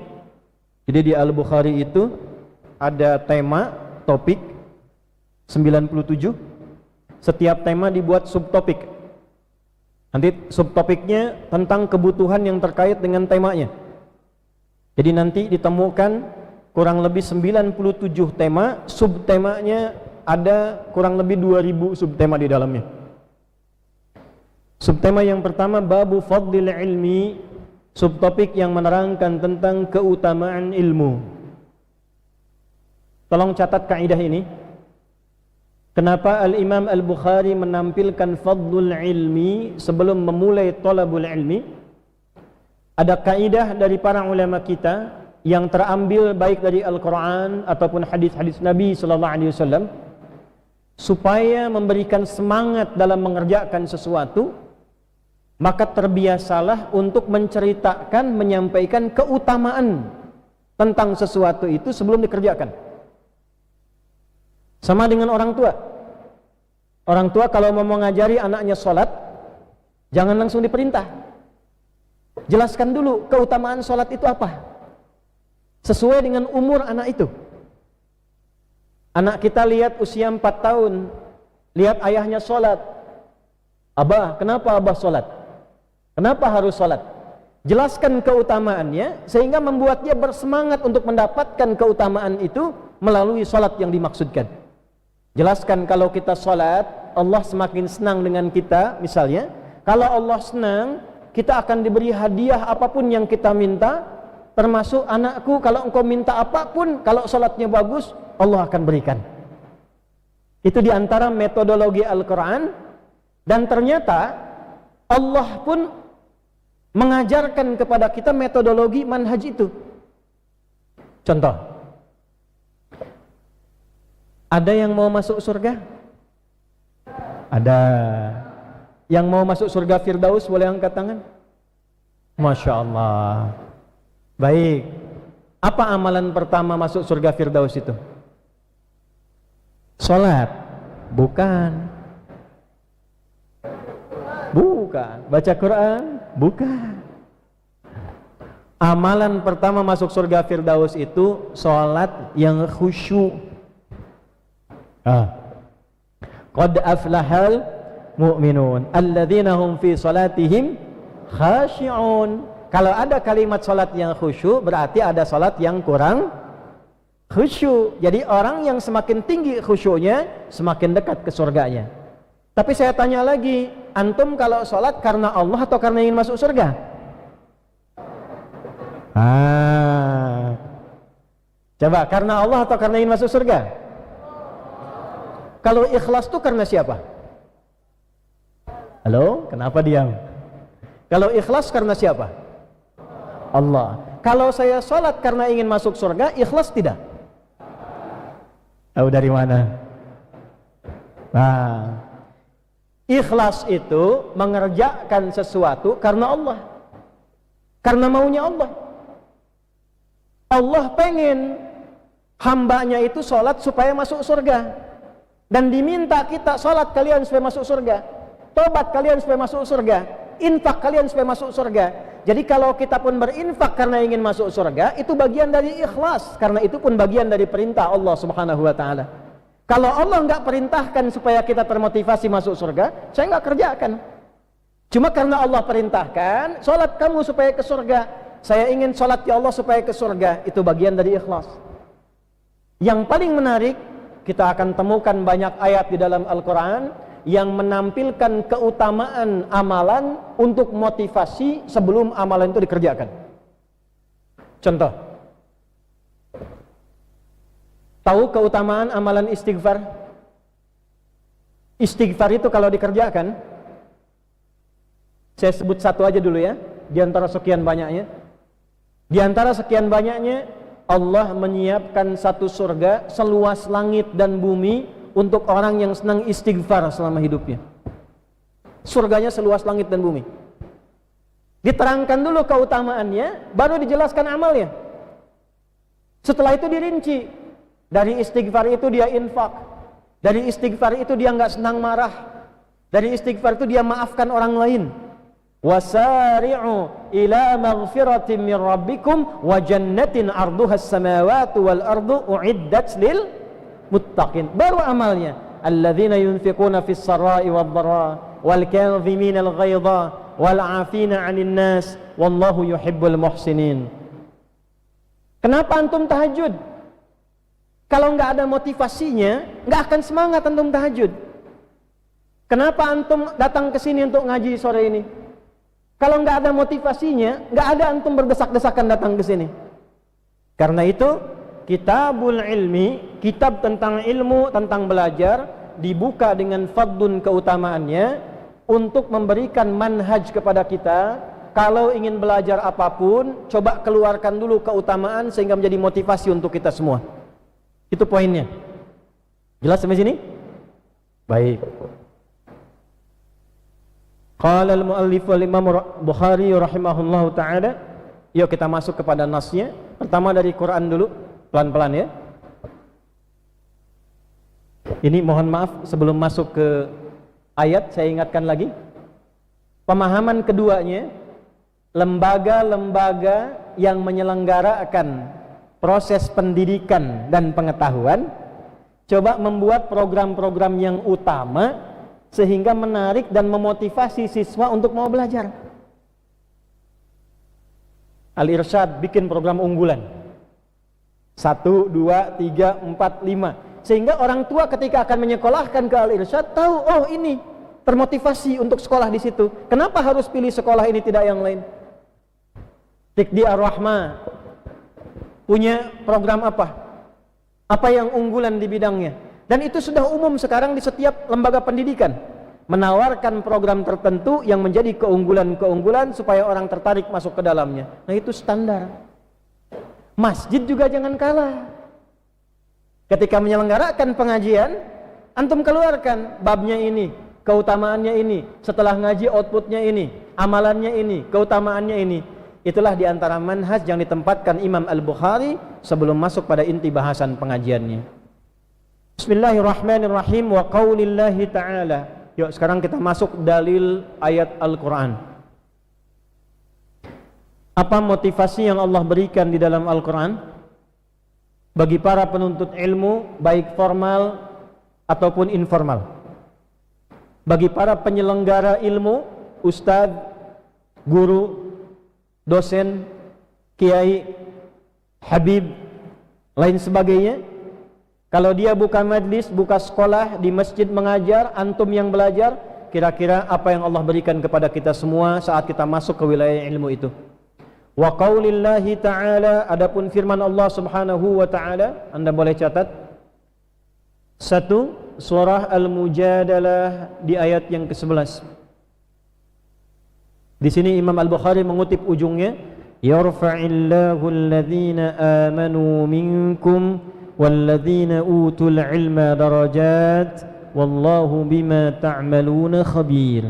Jadi di Al-Bukhari itu ada tema, topik 97. Setiap tema dibuat subtopik. Nanti subtopiknya tentang kebutuhan yang terkait dengan temanya. Jadi nanti ditemukan kurang lebih 97 tema, subtemanya ada kurang lebih 2000 subtema di dalamnya. Subtema yang pertama babu fadlil ilmi, subtopik yang menerangkan tentang keutamaan ilmu. Tolong catat kaidah ini. Kenapa Al-Imam Al-Bukhari menampilkan fadlul ilmi sebelum memulai thalabul ilmi? Ada kaidah dari para ulama kita yang terambil baik dari Al-Quran ataupun hadis-hadis Nabi SAW, supaya memberikan semangat dalam mengerjakan sesuatu, maka terbiasalah untuk menceritakan, menyampaikan keutamaan tentang sesuatu itu sebelum dikerjakan. Sama dengan orang tua. Orang tua kalau mau mengajari anaknya sholat, jangan langsung diperintah. Jelaskan dulu keutamaan sholat itu apa, sesuai dengan umur anak itu. Anak kita lihat usia 4 tahun, lihat ayahnya sholat. Abah, kenapa abah sholat? Kenapa harus sholat? Jelaskan keutamaannya sehingga membuat dia bersemangat untuk mendapatkan keutamaan itu melalui sholat yang dimaksudkan. Jelaskan kalau kita sholat, Allah semakin senang dengan kita. Misalnya, kalau Allah senang, kita akan diberi hadiah apapun yang kita minta, termasuk anakku, kalau engkau minta apapun, kalau sholatnya bagus, Allah akan berikan. Itu diantara metodologi Al-Quran. Dan ternyata Allah pun mengajarkan kepada kita metodologi manhaj itu. Contoh, ada yang mau masuk surga? Ada. Yang mau masuk surga Firdaus boleh angkat tangan? Masya Allah. Baik. Apa amalan pertama masuk surga Firdaus itu? Salat? Bukan. Bukan. Baca Quran? Bukan. Amalan pertama masuk surga Firdaus itu salat yang khusyuk. Qad aflahal mu'minun alladzina hum fi salatihim khashi'un. Kalau ada kalimat salat yang khusyuk, berarti ada salat yang kurang khusyuk. Jadi orang yang semakin tinggi khusyuknya, semakin dekat ke surganya. Tapi saya tanya lagi, antum kalau salat karena Allah atau karena ingin masuk surga? Coba, karena Allah atau karena ingin masuk surga? Kalau ikhlas itu karena siapa? Halo, kenapa diam? Kalau ikhlas karena siapa? Allah. Kalau saya sholat karena ingin masuk surga, ikhlas tidak? Tahu dari mana? Ikhlas itu mengerjakan sesuatu karena Allah, karena maunya Allah. Allah pengen hambanya itu sholat supaya masuk surga, dan diminta kita sholat kalian supaya masuk surga, tobat kalian supaya masuk surga, infak kalian supaya masuk surga. Jadi kalau kita pun berinfak karena ingin masuk surga, itu bagian dari ikhlas, karena itu pun bagian dari perintah Allah Subhanahu wa ta'ala. Kalau Allah nggak perintahkan supaya kita termotivasi masuk surga, saya nggak kerjakan. Cuma karena Allah perintahkan, sholat kamu supaya ke surga, saya ingin sholat ya Allah supaya ke surga, itu bagian dari ikhlas. Yang paling menarik, kita akan temukan banyak ayat di dalam Al-Quran yang menampilkan keutamaan amalan untuk motivasi sebelum amalan itu dikerjakan. Contoh, tahu keutamaan amalan istighfar? Istighfar itu kalau dikerjakan, saya sebut satu aja dulu ya, di antara sekian banyaknya. Di antara sekian banyaknya, Allah menyiapkan satu surga seluas langit dan bumi untuk orang yang senang istighfar selama hidupnya. Surganya seluas langit dan bumi. Diterangkan dulu keutamaannya, baru dijelaskan amalnya. Setelah itu dirinci. Dari istighfar itu dia infak, dari istighfar itu dia nggak senang marah, dari istighfar itu dia maafkan orang lain. Wasari'u ila maghfiratin min rabbikum wa jannatin 'arduha as-samawati wal ardu u'iddat lil muttaqin. Baru amalnya, alladzina yunfiquna fis sarai wad dharra wal kadhimina al ghaidha wal 'afina 'anil nas wallahu yuhibbul muhsinin. Kenapa antum tahajud? Kalau nggak ada motivasinya, nggak akan semangat antum tahajud. Kenapa antum datang ke sini untuk ngaji sore ini? Kalau nggak ada motivasinya, nggak ada antum berdesak-desakan datang ke sini. Karena itu, kitabul ilmi, kitab tentang ilmu, tentang belajar, dibuka dengan fadlun keutamaannya untuk memberikan manhaj kepada kita. Kalau ingin belajar apapun, coba keluarkan dulu keutamaan sehingga menjadi motivasi untuk kita semua. Itu poinnya. Jelas sampai sini? Baik. Qala al-muallif wal Imam Bukhari rahimahullahu taala. Yuk kita masuk kepada nasnya. Pertama dari Quran dulu, pelan-pelan ya. Ini mohon maaf sebelum masuk ke ayat saya ingatkan lagi. Pemahaman keduanya, lembaga-lembaga yang menyelenggarakan proses pendidikan dan pengetahuan coba membuat program-program yang utama sehingga menarik dan memotivasi siswa untuk mau belajar. Al-Irsyad bikin program unggulan 1, 2, 3, 4, 5 sehingga orang tua ketika akan menyekolahkan ke Al-Irsyad tahu, oh ini termotivasi untuk sekolah di situ. Kenapa harus pilih sekolah ini tidak yang lain? Tikdi Ar-Rahmah punya program apa? Apa yang unggulan di bidangnya? Dan itu sudah umum sekarang di setiap lembaga pendidikan, menawarkan program tertentu yang menjadi keunggulan-keunggulan supaya orang tertarik masuk ke dalamnya. Nah itu standar. Masjid juga jangan kalah. Ketika menyelenggarakan pengajian, antum keluarkan babnya ini, keutamaannya ini, setelah ngaji outputnya ini, amalannya ini, keutamaannya ini. Itulah diantara manhaj yang ditempatkan Imam Al-Bukhari sebelum masuk pada inti bahasan pengajiannya. Bismillahirrahmanirrahim wa qaulillahi ta'ala. Yuk sekarang kita masuk dalil ayat Al-Quran. Apa motivasi yang Allah berikan di dalam Al-Quran bagi para penuntut ilmu baik formal ataupun informal, bagi para penyelenggara ilmu, ustadz, guru, dosen, kiai, habib, lain sebagainya. Kalau dia buka majlis, buka sekolah, di masjid mengajar, antum yang belajar, kira-kira apa yang Allah berikan kepada kita semua saat kita masuk ke wilayah ilmu itu. Wa qaulillahi ta'ala, adapun firman Allah subhanahu wa ta'ala, anda boleh catat 1 surah Al-Mujadalah di ayat yang ke-11. Di sini Imam Al-Bukhari mengutip ujungnya, yarfa'illahu alladhina amanu minkum walladhina utul ilma darajat wallahu bima ta'maluna khabir.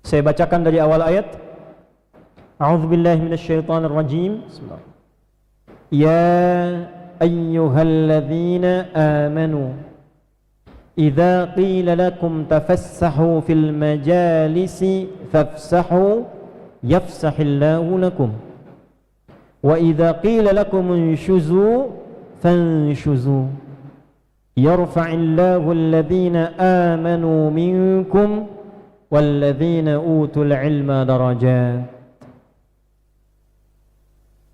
Saya bacakan dari awal ayat. A'udzu billahi minasyaitonir rajim. Bismillah. Ya ayyuhalladzina amanu idza qila lakum tafassahu fil majalisi fafsahu yafsahillahu lakum wa idza qila lakum inshuzu fanshuzu yarfa'illahu alladhina amanu minkum walladhina utul ilma darajat.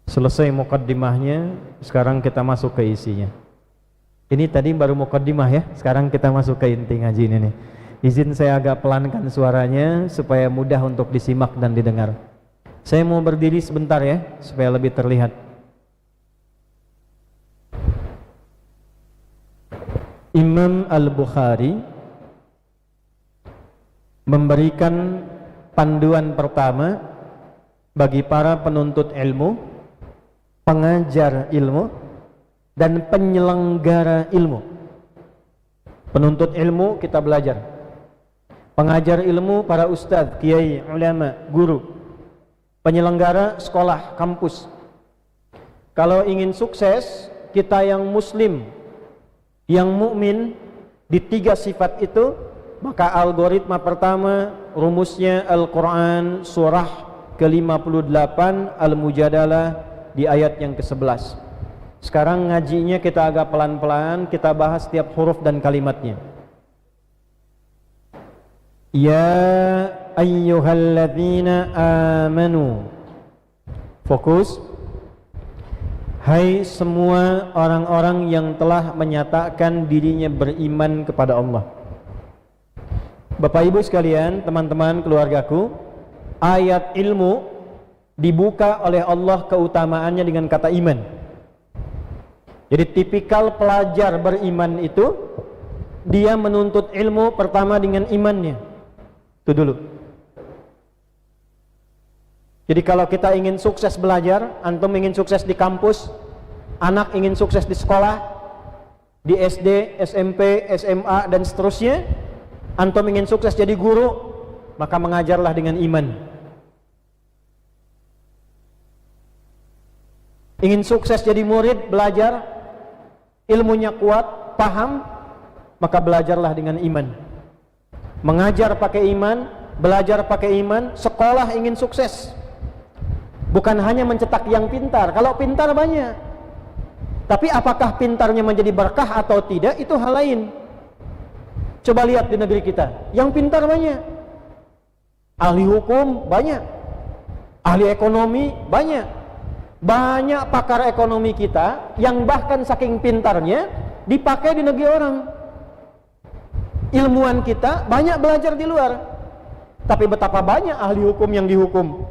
Selesai mukaddimahnya, sekarang kita masuk ke isinya. Ini tadi baru mukaddimah ya, sekarang kita masuk ke inti ngaji ini nih. Izin saya agak pelankan suaranya supaya mudah untuk disimak dan didengar. Saya mau berdiri sebentar ya, supaya lebih terlihat. Imam Al-Bukhari memberikan panduan pertama bagi para penuntut ilmu, pengajar ilmu dan penyelenggara ilmu. Penuntut ilmu kita belajar, pengajar ilmu para ustadz, kiai, ulama, guru, penyelenggara sekolah, kampus. Kalau ingin sukses, kita yang muslim, yang mukmin di 3 sifat itu, maka algoritma pertama rumusnya Al-Quran surah ke-58 Al-Mujadalah di ayat yang ke-11. Sekarang ngajinya kita agak pelan-pelan, kita bahas setiap huruf dan kalimatnya. Ya ayyuhalladzina amanu. Fokus. Hai semua orang-orang yang telah menyatakan dirinya beriman kepada Allah. Bapak Ibu sekalian, teman-teman keluargaku, ayat ilmu dibuka oleh Allah keutamaannya dengan kata iman. Jadi tipikal pelajar beriman itu, dia menuntut ilmu pertama dengan imannya. Itu dulu. Jadi kalau kita ingin sukses belajar, antum ingin sukses di kampus, anak ingin sukses di sekolah, di SD, SMP, SMA dan seterusnya, Antum ingin sukses jadi guru, maka mengajarlah dengan iman. Ingin sukses jadi murid, belajar, ilmunya kuat, paham, maka belajarlah dengan iman. Mengajar pakai iman, belajar pakai iman, sekolah ingin sukses. Bukan hanya mencetak yang pintar. Kalau pintar banyak, tapi apakah pintarnya menjadi berkah atau tidak, itu hal lain. Coba lihat di negeri kita, yang pintar banyak, ahli hukum banyak, ahli ekonomi banyak. Banyak pakar ekonomi kita yang bahkan saking pintarnya dipakai di negeri orang. Ilmuwan kita banyak belajar di luar, tapi betapa banyak ahli hukum yang dihukum,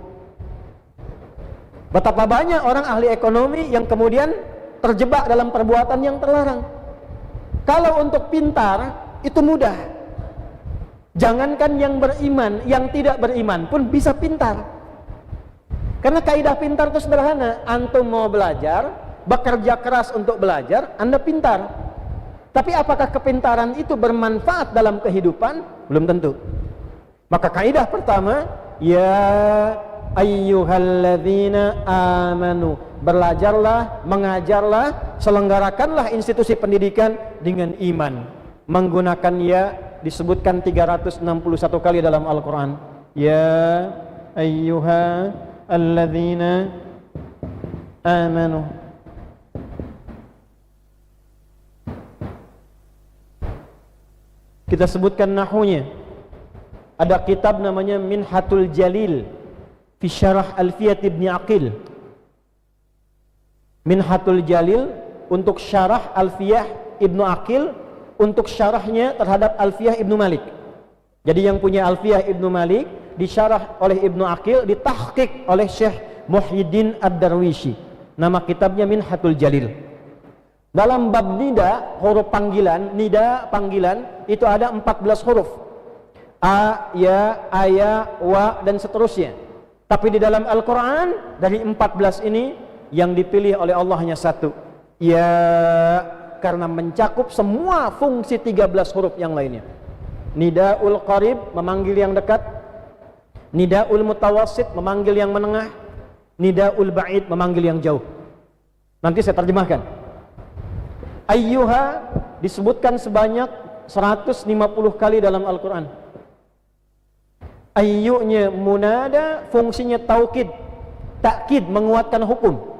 betapa banyak orang ahli ekonomi yang kemudian terjebak dalam perbuatan yang terlarang. Kalau untuk pintar itu mudah. Jangankan yang beriman, yang tidak beriman pun bisa pintar. Karena kaidah pintar itu sederhana. Antum mau belajar, bekerja keras untuk belajar, Anda pintar. Tapi apakah kepintaran itu bermanfaat dalam kehidupan? Belum tentu. Maka kaidah pertama, ya ayyuhalladzina amanu, belajarlah, mengajarlah, selenggarakanlah institusi pendidikan dengan iman. Menggunakan ya disebutkan 361 kali dalam Al-Quran. Ya ayyuhalladzina amanu. Kita sebutkan nahunya. Ada kitab namanya Minhatul Jalil fi Syarah Alfiyat Ibn Aqil. Minhatul Jalil untuk syarah Alfiyah Ibn Aqil, untuk syarahnya terhadap Alfiyah Ibn Malik. Jadi yang punya Alfiyah Ibn Malik disyarah oleh Ibn Aqil, ditahqiq oleh Syekh Muhyiddin Ad-Darwishi. Nama kitabnya Minhatul Jalil. Dalam bab nida, huruf panggilan, nida panggilan itu ada 14 huruf. A, ya, aya, wa, dan seterusnya. Tapi di dalam Al-Quran dari 14 ini yang dipilih oleh Allah hanya satu. Ya, karena mencakup semua fungsi 13 huruf yang lainnya. Nidaul qarib, memanggil yang dekat. Nidaul mutawassit, memanggil yang menengah. Nidaul ba'id, memanggil yang jauh. Nanti saya terjemahkan. Ayyuha disebutkan sebanyak 150 kali dalam Al-Quran. Ayyunya munada, fungsinya taukid, takkid, menguatkan hukum.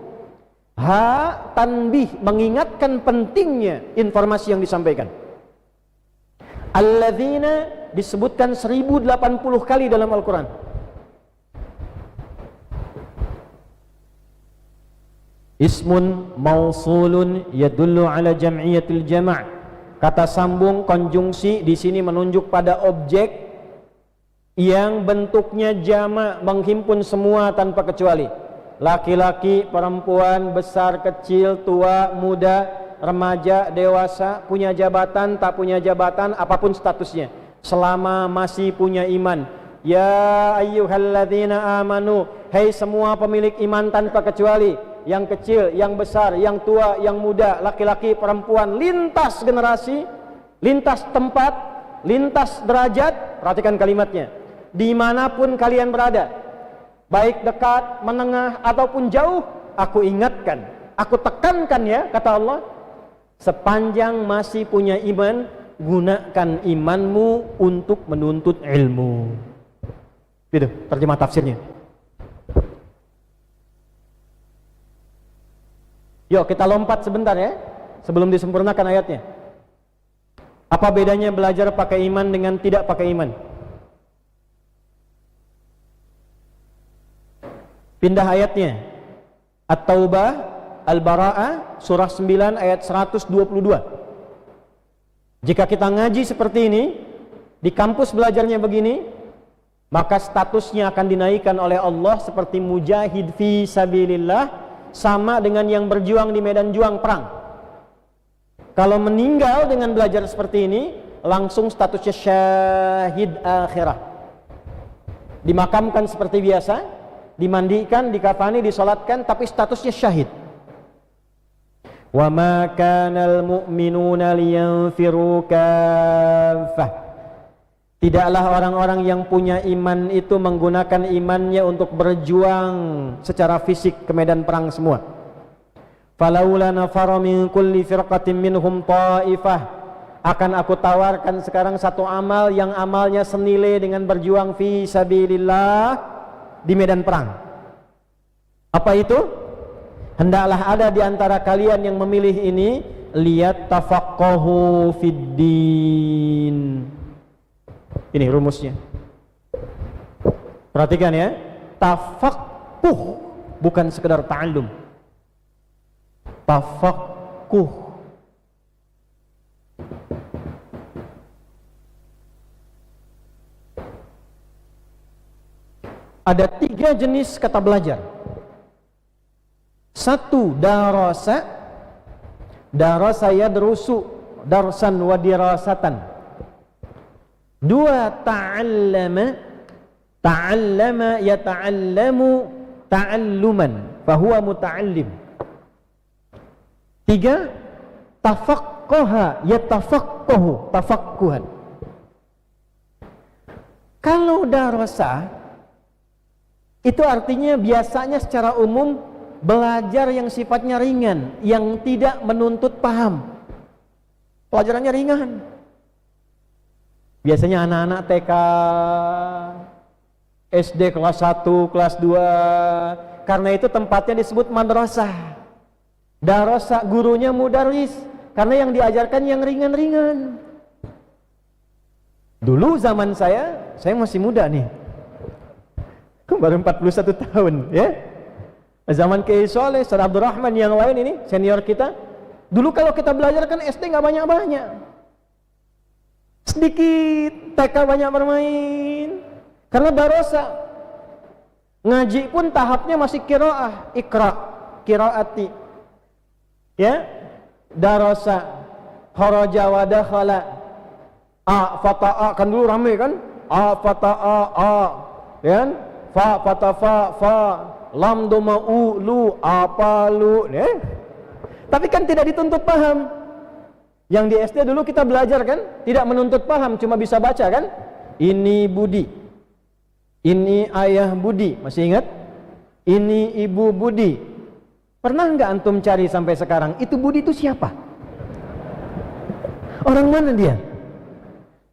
Ha, tanbih, mengingatkan pentingnya informasi yang disampaikan. Alladzina disebutkan 1080 kali dalam Al-Quran. Ismun mausulun yadullu ala jam'iyatil jama'. Kata sambung konjungsi di sini menunjuk pada objek yang bentuknya jama', menghimpun semua tanpa kecuali. Laki-laki, perempuan, besar, kecil, tua, muda, remaja, dewasa, punya jabatan, tak punya jabatan, apapun statusnya, selama masih punya iman. Ya ayyuhalladzina amanu, hai semua pemilik iman tanpa kecuali, yang kecil, yang besar, yang tua, yang muda, laki-laki, perempuan, lintas generasi, lintas tempat, lintas derajat. Perhatikan kalimatnya, dimanapun kalian berada, baik dekat, menengah, ataupun jauh, aku ingatkan, aku tekankan ya, kata Allah, sepanjang masih punya iman, gunakan imanmu untuk menuntut ilmu. Itu terjemah tafsirnya. Yuk kita lompat sebentar ya, sebelum disempurnakan ayatnya. Apa bedanya belajar pakai iman dengan tidak pakai iman? Pindah ayatnya. At-Taubah, Al-Bara'ah, surah 9 ayat 122. Jika kita ngaji seperti ini, di kampus belajarnya begini, maka statusnya akan dinaikkan oleh Allah seperti mujahid fi sabilillah, sama dengan yang berjuang di medan juang perang. Kalau meninggal dengan belajar seperti ini, langsung statusnya syahid akhirah. Dimakamkan seperti biasa, dimandikan, dikafani, disolatkan, tapi statusnya syahid. Wa ma kanal mu'minuna liyanfiru kaffah Tidaklah orang-orang yang punya iman itu menggunakan imannya untuk berjuang secara fisik ke medan perang semua. Falaula nafara min kulli firqatin minhum ta'ifah. Akan aku tawarkan sekarang satu amal yang amalnya senilai dengan berjuang fi sabilillah di medan perang. Apa itu? Hendaklah ada di antara kalian yang memilih ini, lihat tafaqahu fid din. Ini rumusnya. Perhatikan ya. Tafaqquh bukan sekedar ta'allum. Tafaqquh. Ada 3 jenis kata belajar. 1 darasa. Darasa yadrusu darsan wa dirasatan. 2 ta'allama. Ta'allama yata'allamu ta'alluman fahuwa muta'allim. 3 tafaqqaha yatafaqqahu tafaqquhan. Kalau darasa itu artinya biasanya secara umum belajar yang sifatnya ringan, yang tidak menuntut paham. Pelajarannya ringan. Biasanya anak-anak TK, SD kelas 1, kelas 2. Karena itu tempatnya disebut madrasah. Darasa gurunya mudarris, karena yang diajarkan yang ringan-ringan. Dulu zaman saya masih muda nih. Baru 41 tahun ya. Zaman Kiai Soleh, Ustaz Abdurrahman yang lain ini senior kita. Dulu kalau kita belajar kan SD nggak banyak-banyak. Sedikit, TK banyak bermain. Karena darasa. Ngaji pun tahapnya masih qiraah, ikra, qiraati. Ya. Darasa, kharaja wa dakhala. A fata'a kan dulu rame kan? A fata'a a. Ya kan? Fa fatafa fa. Lam doma u lu apa lu. Tapi kan tidak dituntut paham. Yang di SD dulu kita belajar kan, tidak menuntut paham, cuma bisa baca kan. Ini Budi, ini ayah Budi, masih ingat? Ini ibu Budi. Pernah nggak antum cari sampai sekarang itu Budi itu siapa? Orang mana dia?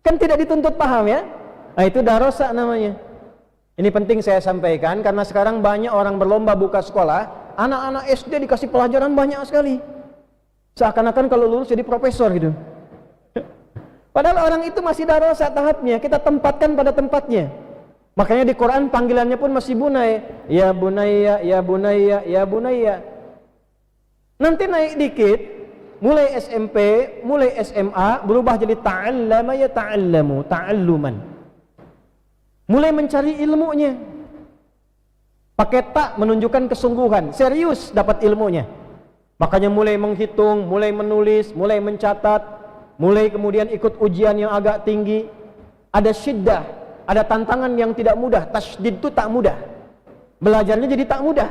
Kan tidak dituntut paham ya. Nah, itu darasa namanya. Ini penting saya sampaikan karena sekarang banyak orang berlomba buka sekolah, anak-anak SD dikasih pelajaran banyak sekali. Seakan-akan kalau lulus jadi profesor gitu. Padahal orang itu masih darasa tahapnya, kita tempatkan pada tempatnya. Makanya di Quran panggilannya pun masih bunai. Ya bunayya, ya bunayya, ya bunayya. Nanti naik dikit, mulai SMP, mulai SMA, berubah jadi ta'allama ya ta'allamu, ta'alluman. Mulai mencari ilmunya. Pakai tak menunjukkan kesungguhan, serius dapat ilmunya. Makanya mulai menghitung, mulai menulis, mulai mencatat, mulai kemudian ikut ujian yang agak tinggi. Ada syiddah, ada tantangan yang tidak mudah. Tasydid itu tak mudah. Belajarnya jadi tak mudah.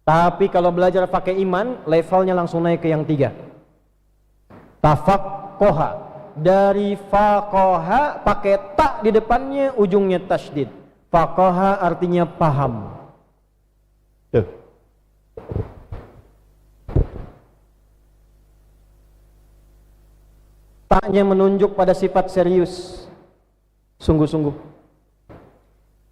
Tapi kalau belajar pakai iman, levelnya langsung naik ke yang 3. Tafaqqaha. Dari faqaha pakai tak di depannya, ujungnya tasydid. Faqaha artinya paham. Tuh. Taknya menunjuk pada sifat serius, sungguh-sungguh.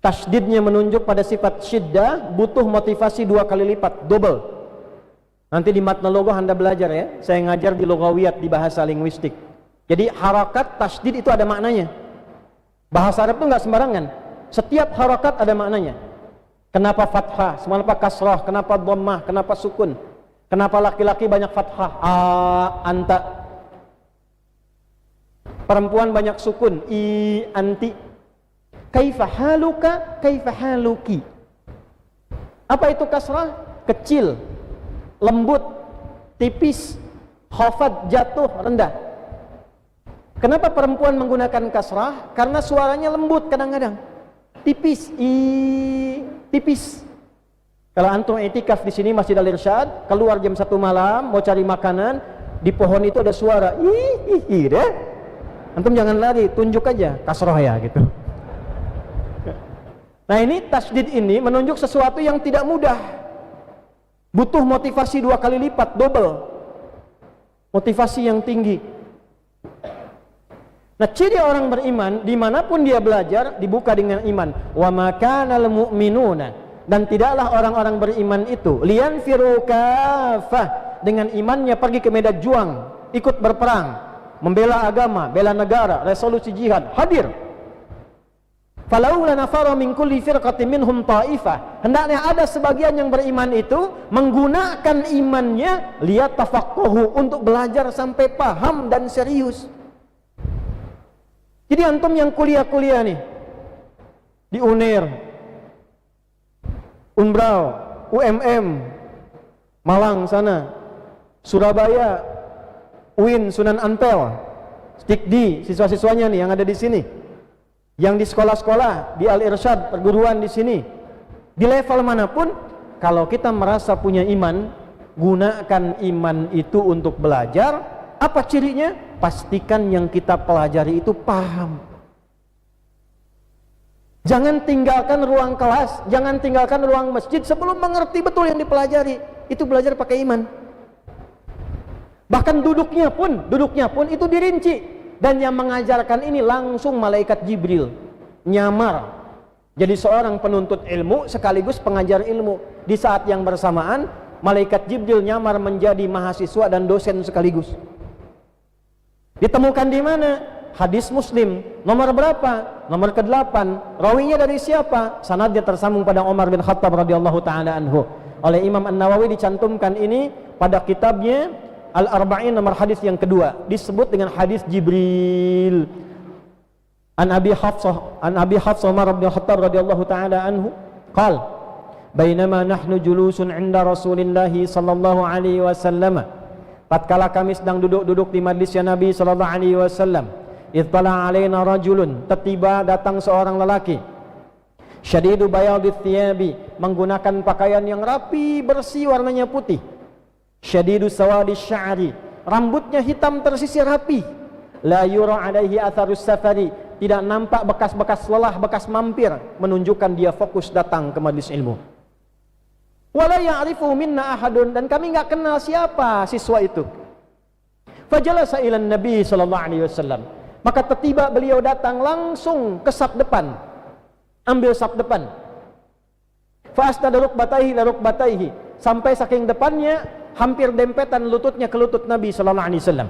Tasydidnya menunjuk pada sifat syiddah, butuh motivasi 2 kali lipat, double. Nanti di matna loghah Anda belajar ya. Saya ngajar di loghawiyat di bahasa linguistik. Jadi harakat tasydid itu ada maknanya. Bahasa Arab itu nggak sembarangan. Setiap harakat ada maknanya. Kenapa fathah? Kenapa kasrah? Kenapa dhammah? Kenapa sukun? Kenapa laki-laki banyak fathah? Anta. Perempuan banyak sukun, i, anti. Kaifa haluka, kaifa haluki. Apa itu kasrah? Kecil, lembut, tipis, khafad, jatuh, rendah. Kenapa perempuan menggunakan kasrah? Karena suaranya lembut kadang-kadang. Tipis, i, tipis. Kalau antum i'tikaf di sini Masjid Al-Irsyad, keluar jam 1 malam mau cari makanan, di pohon itu ada suara, ih, deh. Antum jangan lari, tunjuk aja kasroh ya gitu. Nah ini tasydid ini menunjuk sesuatu yang tidak mudah, butuh motivasi 2 kali lipat, double motivasi yang tinggi. Nah ciri orang beriman dimanapun dia belajar dibuka dengan iman. Wa ma kanal mu'minuna, dan tidaklah orang-orang beriman itu liyanfiru kafah, dengan imannya pergi ke medan juang, ikut berperang, membela agama, bela negara, resolusi jihad, hadir. Falaula nafara min kulli firqatin minhum ta'ifah, hendaknya ada sebagian yang beriman itu menggunakan imannya liyatafaqahu, untuk belajar sampai paham dan serius. Jadi antum yang kuliah-kuliah nih di UNER, Unbrau, UMM, Malang sana, Surabaya, UIN, Sunan Ampel, Stikdi, siswa-siswanya nih yang ada di sini, yang di sekolah-sekolah, di Al-Irsyad, perguruan di sini, di level manapun, kalau kita merasa punya iman, gunakan iman itu untuk belajar. Apa cirinya? Pastikan yang kita pelajari itu paham. Jangan tinggalkan ruang kelas, jangan tinggalkan ruang masjid sebelum mengerti betul yang dipelajari. Itu belajar pakai iman. Bahkan duduknya pun itu dirinci. Dan yang mengajarkan ini langsung malaikat Jibril, nyamar jadi seorang penuntut ilmu sekaligus pengajar ilmu. Di saat yang bersamaan malaikat Jibril nyamar menjadi mahasiswa dan dosen sekaligus. Ditemukan di mana? Hadis Muslim nomor berapa? Nomor ke-8. Rawinya dari siapa? Sanadnya tersambung pada Umar bin Khattab radhiyallahu taala anhu. Oleh Imam An-Nawawi dicantumkan ini pada kitabnya Al-Arba'in nomor hadis yang kedua, disebut dengan hadis Jibril. An Abi Hafsah Umar bin Khattab radhiyallahu taala anhu qala bainama nahnu julusun 'inda Rasulillah sallallahu alaihi wasallam, tatkala kami sedang duduk-duduk di majlisnya Nabi sallallahu alaihi wasallam, ittala alaina rajulun, tiba datang seorang lelaki, syadidu bayadith thiyabi, menggunakan pakaian yang rapi bersih warnanya putih, syadidu sawadi sya'ri, rambutnya hitam tersisir rapi, la yura alaihi atharus safari, tidak nampak bekas-bekas lelah, bekas mampir, menunjukkan dia fokus datang ke majlis ilmu. Wala ya'rifu minna ahadun, dan kami enggak kenal siapa siswa itu. Fajalasa ila Nabi sallallahu alaihi wasallam, maka tiba beliau datang langsung ke saf depan, ambil saf depan. Fa asnada rukbataihi la rukbataihi, sampai saking depannya hampir dempetan lututnya ke lutut Nabi sallallahu alaihi wasallam.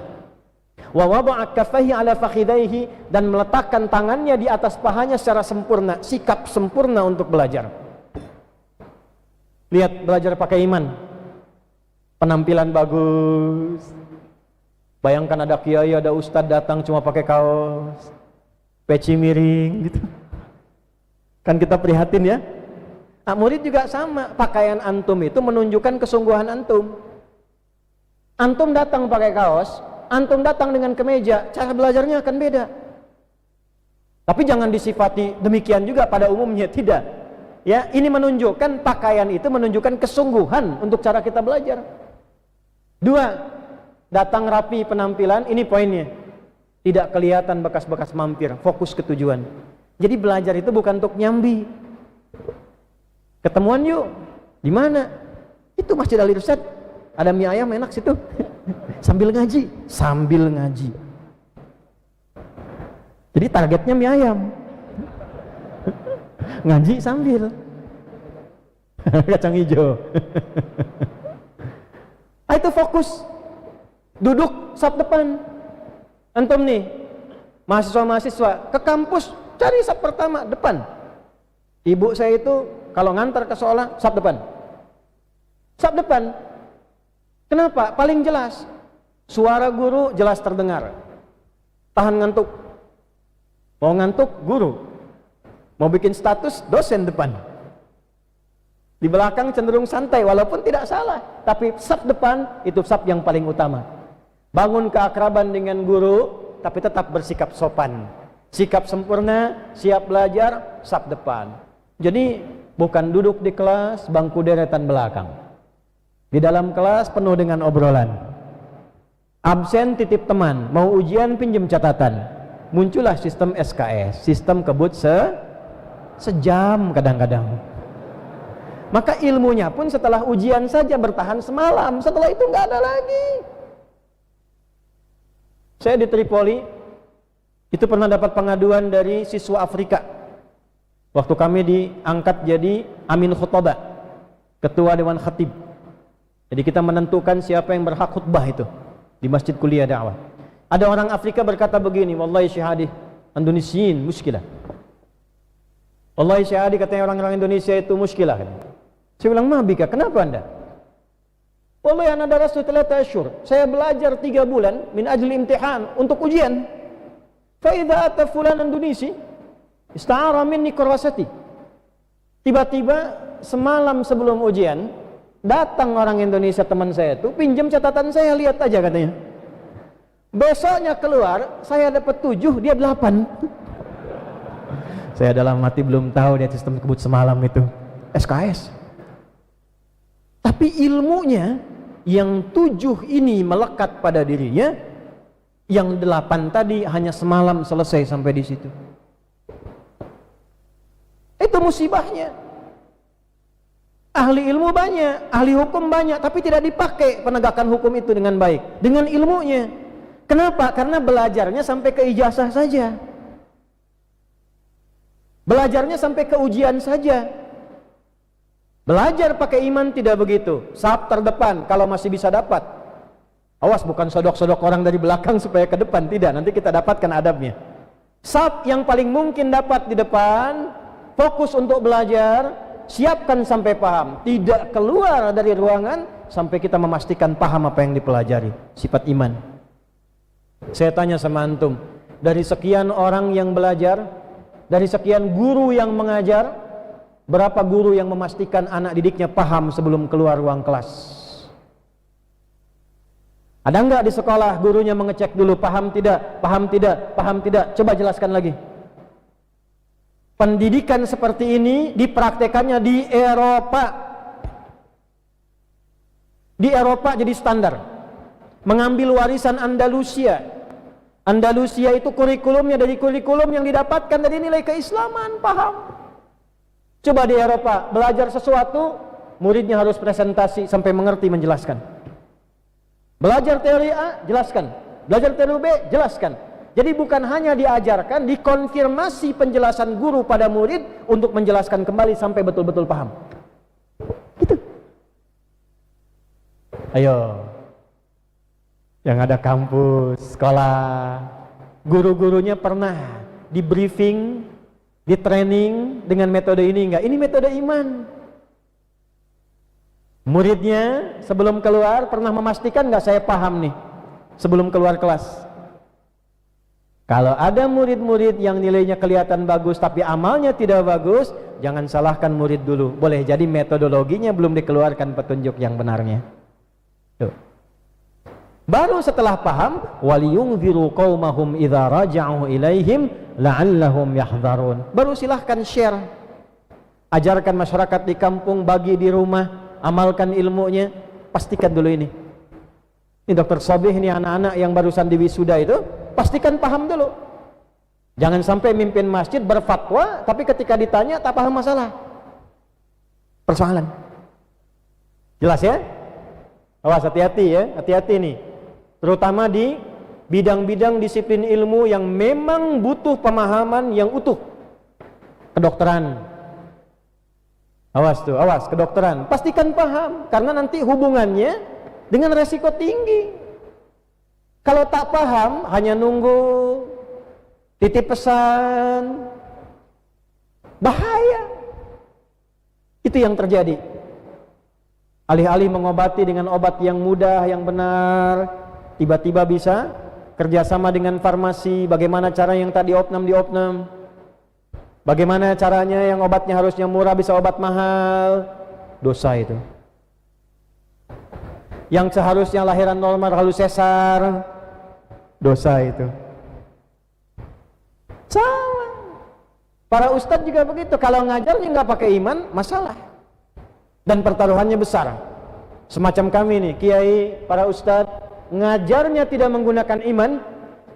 Wa wada'a kaffaihi ala fakhidaihi, dan meletakkan tangannya di atas pahanya secara sempurna, sikap sempurna untuk belajar. Lihat, belajar pakai iman, penampilan bagus. Bayangkan ada kiai, ada ustadz datang cuma pakai kaos, peci miring gitu. Kan kita prihatin ya. Nah, murid juga sama, pakaian antum itu menunjukkan kesungguhan antum. Antum datang pakai kaos, antum datang dengan kemeja, cara belajarnya akan beda. Tapi jangan disifati demikian juga pada umumnya, tidak. Ya, ini menunjukkan pakaian itu menunjukkan kesungguhan untuk cara kita belajar. 2, datang rapi penampilan, ini poinnya. Tidak kelihatan bekas-bekas mampir, fokus ke tujuan. Jadi belajar itu bukan untuk nyambi. Ketemuan yuk. Di mana? Itu Masjid Al-Irsyad. Ada mie ayam enak situ. Sambil ngaji. Jadi targetnya mie ayam. Ngaji sambil. Kacang hijau. Itu fokus. Duduk saf depan. Antum nih, mahasiswa-mahasiswa ke kampus, cari saf pertama depan. Ibu saya itu kalau ngantar ke sekolah saf depan. Saf depan. Kenapa? Paling jelas. Suara guru jelas terdengar. Tahan ngantuk. Mau ngantuk guru. Mau bikin status dosen depan. Di belakang cenderung santai walaupun tidak salah, tapi saf depan itu saf yang paling utama. Bangun keakraban dengan guru tapi tetap bersikap sopan. Sikap sempurna, siap belajar, saf depan. Jadi bukan duduk di kelas bangku deretan belakang. Di dalam kelas penuh dengan obrolan. Absen titip teman, mau ujian pinjam catatan. muncullah sistem SKS, sistem kebut sejam kadang-kadang. Maka ilmunya pun setelah ujian saja bertahan semalam, setelah itu nggak ada lagi. Saya di Tripoli itu pernah dapat pengaduan dari siswa Afrika waktu kami diangkat jadi Amin Khutbah, ketua Dewan Khatib. Jadi kita menentukan siapa yang berhak khutbah itu di Masjid Kuliah Dakwah. Ada orang Afrika berkata begini, wallahi syahadi Indonesiin muskilah. Wallahi syahadi, katanya orang-orang Indonesia itu muskilah. Saya bilang, ma bika, kenapa anda? Wallahi ana darastu 3 asyhur. Saya belajar 3 bulan min ajli imtihan, untuk ujian. Fa idza ata fulan Indonesi ista'ara minni kurasati. Tiba-tiba semalam sebelum ujian datang orang Indonesia teman saya itu, pinjam catatan saya, lihat aja katanya. Besoknya keluar, saya dapat 7, dia 8. Saya dalam hati belum tahu dia sistem kebut semalam itu SKS. Tapi ilmunya yang 7 ini melekat pada dirinya, yang 8 tadi hanya semalam selesai sampai di situ. Itu musibahnya. Ahli ilmu banyak, ahli hukum banyak, tapi tidak dipakai penegakan hukum itu dengan baik, dengan ilmunya. Kenapa? Karena belajarnya sampai ke ijazah saja, belajarnya sampai ke ujian saja. Belajar pakai iman tidak begitu. Saf terdepan kalau masih bisa dapat. Awas, bukan sodok-sodok orang dari belakang supaya ke depan, tidak, nanti kita dapatkan adabnya. Saf yang paling mungkin dapat di depan, fokus untuk belajar, siapkan sampai paham, tidak keluar dari ruangan sampai kita memastikan paham apa yang dipelajari. Sifat iman. Saya tanya sama antum, dari sekian orang yang belajar, dari sekian guru yang mengajar, berapa guru yang memastikan anak didiknya paham sebelum keluar ruang kelas? Ada enggak di sekolah gurunya mengecek dulu paham tidak, paham tidak, paham tidak? Coba jelaskan lagi. Pendidikan seperti ini dipraktekannya di Eropa. Di Eropa jadi standar. Mengambil warisan Andalusia. Andalusia itu kurikulumnya dari kurikulum yang didapatkan dari nilai keislaman, paham. Coba di Eropa, belajar sesuatu, muridnya harus presentasi sampai mengerti menjelaskan. Belajar teori A, jelaskan. Belajar teori B, jelaskan. Jadi bukan hanya diajarkan, dikonfirmasi penjelasan guru pada murid untuk menjelaskan kembali sampai betul-betul paham. Gitu. Ayo, yang ada kampus, sekolah, guru-gurunya pernah di briefing, di training dengan metode ini enggak? Ini metode iman. Muridnya sebelum keluar pernah memastikan enggak saya paham nih sebelum keluar kelas? Kalau ada murid-murid yang nilainya kelihatan bagus tapi amalnya tidak bagus, jangan salahkan murid dulu. Boleh jadi metodologinya belum dikeluarkan petunjuk yang benarnya. Tuh. Baru setelah paham, waliyunziru qaumahum idza raja'u ilaihim la'allahum yahdharun. Baru silahkan share. Ajarkan masyarakat di kampung, bagi di rumah, amalkan ilmunya, pastikan dulu ini. Ini Dr. Sobih, ini anak-anak yang barusan diwisuda itu, pastikan paham dulu. Jangan sampai mimpin masjid berfatwa, tapi ketika ditanya tak paham masalah. Persoalan. Jelas ya? Awas, hati-hati ya, hati-hati nih. Terutama di bidang-bidang disiplin ilmu yang memang butuh pemahaman yang utuh. Kedokteran. Awas tuh, awas, kedokteran. Pastikan paham, karena nanti hubungannya dengan resiko tinggi. Kalau tak paham, hanya nunggu titip pesan, bahaya. Itu yang terjadi. Alih-alih mengobati dengan obat yang mudah, yang benar, tiba-tiba bisa kerjasama dengan farmasi. Bagaimana cara yang tadi diopnam, bagaimana caranya yang obatnya harusnya murah bisa obat mahal. Dosa itu. Yang seharusnya lahiran normal lalu sesar, dosa itu. Sama. Para ustadz juga begitu. Kalau ngajarnya nggak pakai iman, masalah. Dan pertaruhannya besar. Semacam kami nih, kiai, para ustadz, ngajarnya tidak menggunakan iman,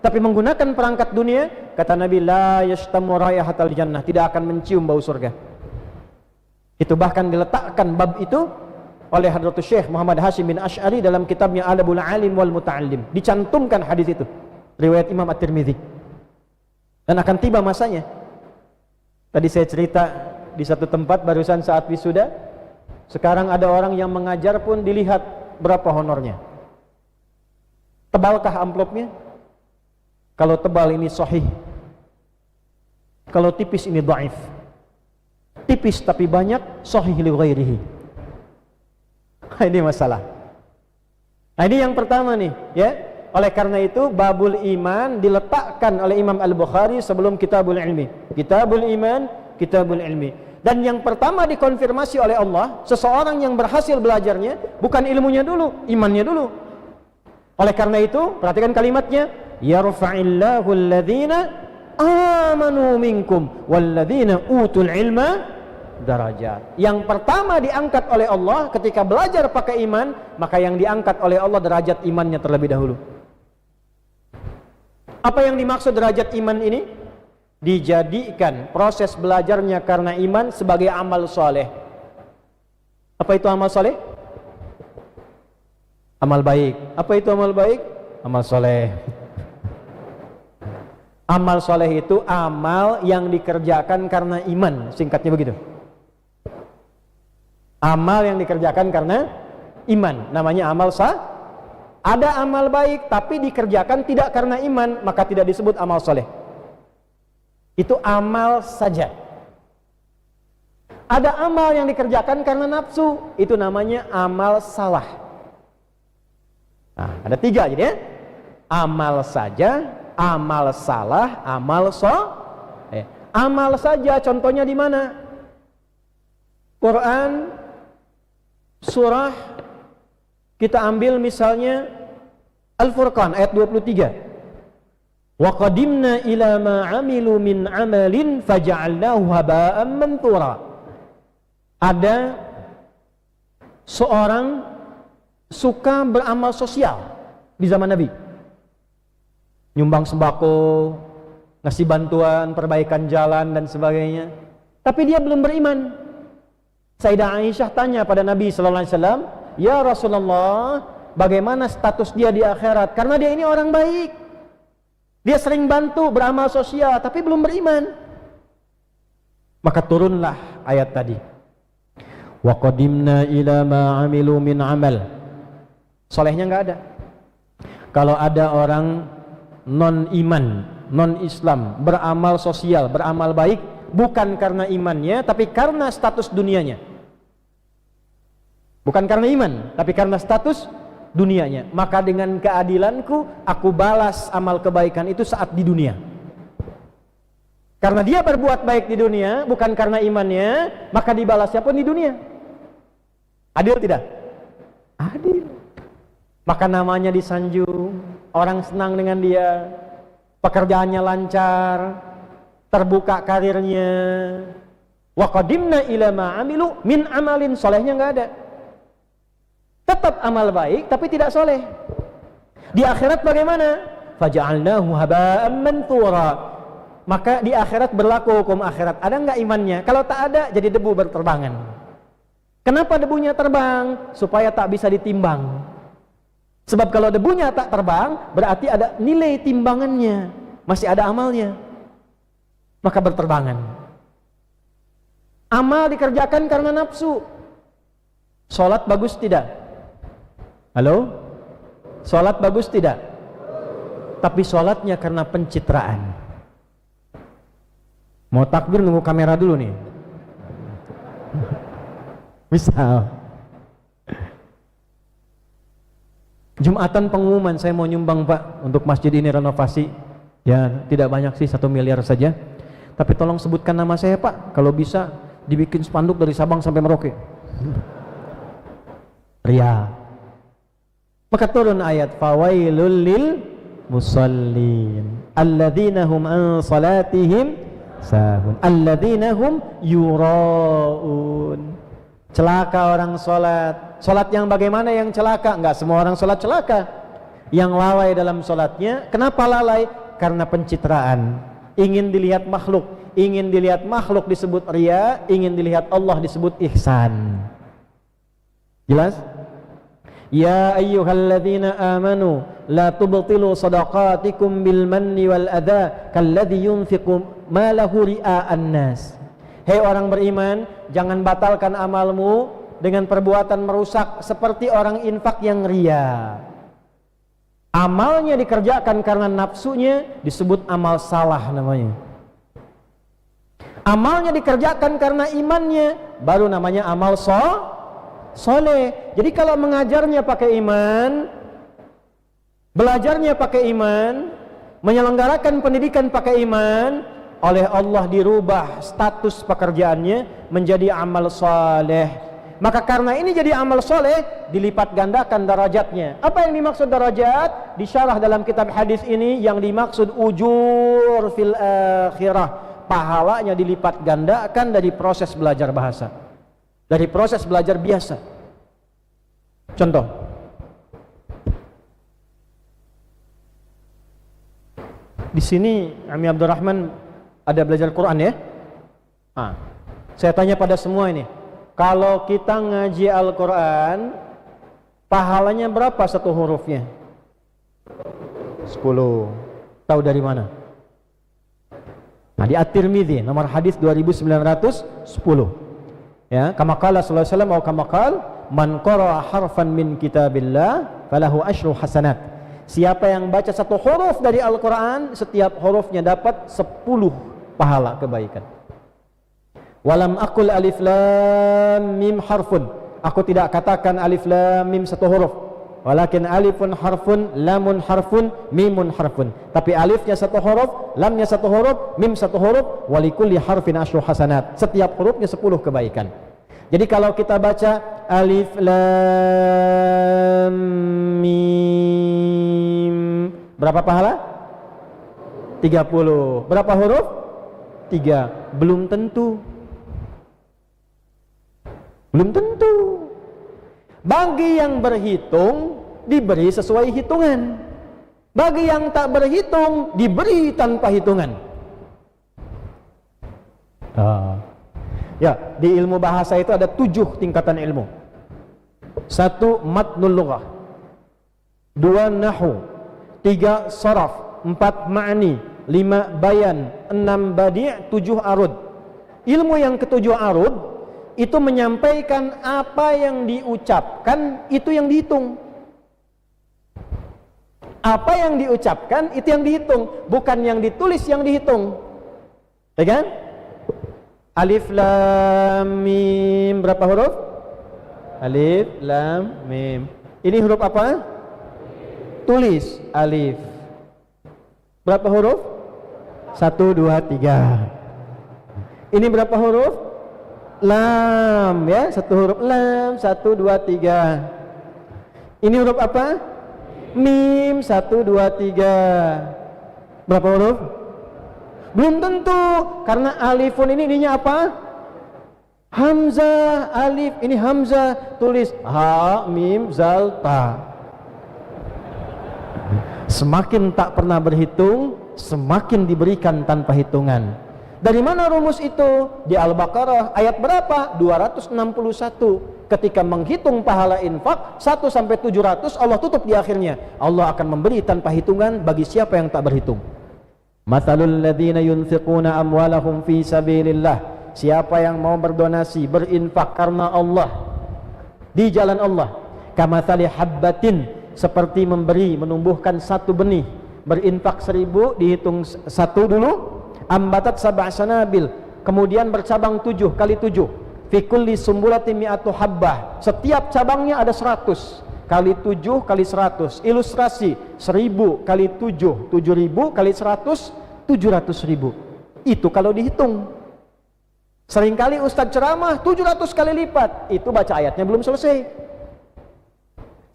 tapi menggunakan perangkat dunia, Kata Nabi, la yashtamu raihatal jannah, tidak akan mencium bau surga. Itu bahkan diletakkan bab itu oleh Hadratus Syekh Muhammad Hashim bin Asy'ari dalam kitabnya Adabul Alim wal Muta'allim. Dicantumkan hadis itu, riwayat Imam At-Tirmidzi. Dan akan tiba masanya. Tadi saya cerita di satu tempat barusan saat wisuda, sekarang ada orang yang mengajar pun dilihat berapa honornya. Tebalkah amplopnya? Kalau tebal ini sahih, kalau tipis ini dhaif. Tipis tapi banyak, sahih li ghairihi. Ini masalah. Nah, ini yang pertama nih, ya. Oleh karena itu babul iman diletakkan oleh Imam Al-Bukhari sebelum Kitabul Ilmi. Kitabul Iman, Kitabul Ilmi. Dan yang pertama dikonfirmasi oleh Allah, seseorang yang berhasil belajarnya bukan ilmunya dulu, imannya dulu. Oleh karena itu, perhatikan kalimatnya, yarfa'illahu alladhina amanu minkum walladhina utul ilma darajat. Yang pertama diangkat oleh Allah ketika belajar pakai iman, maka yang diangkat oleh Allah derajat imannya terlebih dahulu. Apa yang dimaksud derajat iman ini? Dijadikan proses belajarnya karena iman sebagai amal soleh. Apa itu amal soleh? Amal baik. Apa itu amal baik? Amal soleh. Amal soleh itu amal yang dikerjakan karena iman, singkatnya begitu. Amal yang dikerjakan karena iman, namanya amal sah. Ada amal baik tapi dikerjakan tidak karena iman, maka tidak disebut amal soleh. Itu amal saja. Ada amal yang dikerjakan karena nafsu, itu namanya amal salah. Nah, ada tiga jadi ya. Amal saja, amal salah, amal amal saja contohnya di mana? Quran surah, kita ambil misalnya Al-Furqan ayat 23. Wa qadimna ila ma 'amilu min 'amalin faja'alnahu haba'an manthura. Ada seorang suka beramal sosial di zaman Nabi. Nyumbang sembako, ngasih bantuan, perbaikan jalan dan sebagainya. Tapi dia belum beriman. Sayyidah Aisyah tanya pada Nabi sallallahu alaihi wasallam, "Ya Rasulullah, bagaimana status dia di akhirat?" Karena dia ini orang baik. Dia sering bantu, beramal sosial, tapi belum beriman. Maka turunlah ayat tadi. Wa qadimna ila ma 'amilu min 'amal. Solehnya enggak ada. Kalau ada orang non-iman, non-Islam, beramal sosial, beramal baik, bukan karena imannya, tapi karena status dunianya. Bukan karena iman, tapi karena status dunianya. Maka dengan keadilanku, aku balas amal kebaikan itu saat di dunia. Karena dia berbuat baik di dunia, bukan karena imannya, maka dibalasnya pun di dunia. Adil tidak? Adil. Maka namanya disanjung, orang senang dengan dia, pekerjaannya lancar, terbuka karirnya. Wa qadimna ila ma 'amilu min amalin, solehnya enggak ada. Tetap amal baik tapi tidak soleh. Di akhirat bagaimana? Faja'alnahu haba'an manthura. Maka di akhirat berlaku hukum akhirat. Ada enggak imannya? Kalau tak ada, jadi debu berterbangan. Kenapa debunya terbang? Supaya tak bisa ditimbang. Sebab kalau debunya tak terbang, berarti ada nilai timbangannya, masih ada amalnya, maka berterbangan. Amal dikerjakan karena nafsu. Sholat bagus tidak? Halo? Sholat bagus tidak? Tapi sholatnya karena pencitraan. Mau takbir nunggu kamera dulu nih. Misal Jumatan pengumuman, saya mau nyumbang Pak untuk masjid ini renovasi. Ya tidak banyak sih, 1 miliar saja. Tapi tolong sebutkan nama saya Pak. Kalau bisa dibikin spanduk dari Sabang sampai Merauke. Ria. Maka turun ayat fawailul lil musallin alladzina hum an salatihim sahun alladzina hum yuraun. Celaka orang sholat. Sholat yang bagaimana yang celaka? Enggak semua orang sholat celaka. Yang lalai dalam sholatnya. Kenapa lalai? Karena pencitraan. Ingin dilihat makhluk. Ingin dilihat makhluk disebut riya, ingin dilihat Allah disebut ihsan. Jelas? Ya ayyuhalladzina amanu la tubtilu sadaqatikum bil manni wal adha kalladzi yunfiqu malahu ria'an nas. Hei orang beriman, jangan batalkan amalmu dengan perbuatan merusak seperti orang infak yang riya. Amalnya dikerjakan karena nafsunya, disebut amal salah namanya. Amalnya dikerjakan karena imannya, baru namanya amal soleh. Jadi kalau mengajarnya pakai iman, belajarnya pakai iman, menyelenggarakan pendidikan pakai iman, oleh Allah dirubah status pekerjaannya menjadi amal soleh. Maka karena ini jadi amal soleh, dilipat gandakan derajatnya. Apa yang dimaksud derajat? Disyarah dalam kitab hadis ini, yang dimaksud ujur fil akhirah. Pahalanya dilipat gandakan dari proses belajar bahasa, dari proses belajar biasa. Contoh, di sini Ami Abdurrahman ada belajar Quran ya. Saya tanya pada semua ini, kalau kita ngaji Al-Quran, pahalanya berapa satu hurufnya? 10. Tahu dari mana? Nah, di At-Tirmidzi nomor hadis 2910. Ya, kama qala sallallahu alaihi wasallam, atau kama qala man qara'a harfan min kitabillah falahu asyru hasanat. Siapa yang baca satu huruf dari Al-Qur'an, setiap hurufnya dapat 10 pahala kebaikan. Walam aqul alif lam mim harfun. Aku tidak katakan alif lam mim satu huruf. Walakin alifun harfun, lamun harfun, mimun harfun. Tapi alifnya satu huruf, lamnya satu huruf, mim satu huruf, walikulli harfin asyru hasanat. Setiap hurufnya 10 kebaikan. Jadi kalau kita baca alif lam mim, berapa pahala? 30. Berapa huruf? 3. Belum tentu. Belum tentu. Bagi yang berhitung diberi sesuai hitungan. Bagi yang tak berhitung diberi tanpa hitungan. Ya, di ilmu bahasa itu ada 7 tingkatan ilmu. 1 matnul lughah, 2 nahwu, 3 saraf, 4 ma'ni, 5 bayan, 6 badi', 7 arud. Ilmu yang ketujuh arud itu menyampaikan apa yang diucapkan, itu yang dihitung. Apa yang diucapkan itu yang dihitung, bukan yang ditulis yang dihitung. Ya kan? Alif lam mim, berapa huruf? Alif lam mim. Ini huruf apa? Tulis, alif. Berapa huruf? 1, 2, 3. Ini berapa huruf? Lam, ya, satu huruf lam, 1, 2, 3. Ini huruf apa? Mim, 1, 2, 3. Berapa huruf? Belum tentu, karena alifun ininya apa? Hamzah, alif, ini hamzah, tulis ha, mim, zal, ta. Semakin tak pernah berhitung, semakin diberikan tanpa hitungan. Dari mana rumus itu? Di Al-Baqarah ayat berapa? 261. Ketika menghitung pahala infak 1 sampai 700, Allah tutup di akhirnya. Allah akan memberi tanpa hitungan bagi siapa yang tak berhitung. Mathalul ladzina yunfiquna amwalahum fi sabilillah. Siapa yang mau berdonasi, berinfak karena Allah, di jalan Allah, kamathali habbatin, seperti memberi, menumbuhkan satu benih. Berinfak 1000, dihitung 1 dulu, ambatat sab'a sanabil, kemudian bercabang 7 kali 7, fi kulli sumbulatin mi'atu habbah, setiap cabangnya ada 100, kali 7 kali 100. Ilustrasi, 1000 kali 7, 7000 kali 100, 700.000. Itu kalau dihitung. Seringkali ustadz ceramah 700 kali lipat, itu baca ayatnya belum selesai.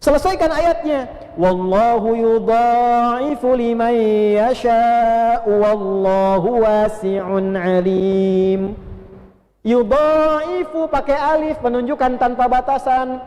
Selesaikan ayatnya. Wallahu yudha'ifu liman yasha' wallahu wasi'un alim. Yudha'ifu pakai alif menunjukkan tanpa batasan,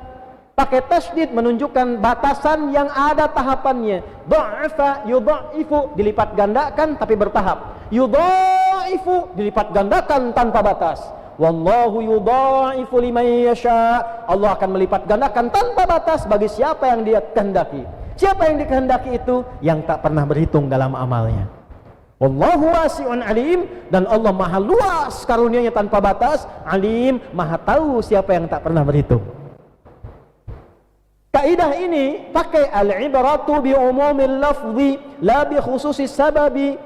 pakai tasydid menunjukkan batasan yang ada tahapannya. Dha'afa yudha'ifu, dilipat gandakan tapi bertahap. Yudha'ifu, dilipat gandakan tanpa batas. Wallahu yudha'ifu liman yasha. Allah akan melipat gandakan tanpa batas bagi siapa yang Dia kehendaki. Siapa yang dikehendaki itu? Yang tak pernah berhitung dalam amalnya. Wallahu wasi'un alim, dan Allah maha luas karunia-Nya tanpa batas, alim, maha tahu siapa yang tak pernah berhitung. Kaidah ini pakai al-ibratu bi umumil lafzi la bi khususis sababi.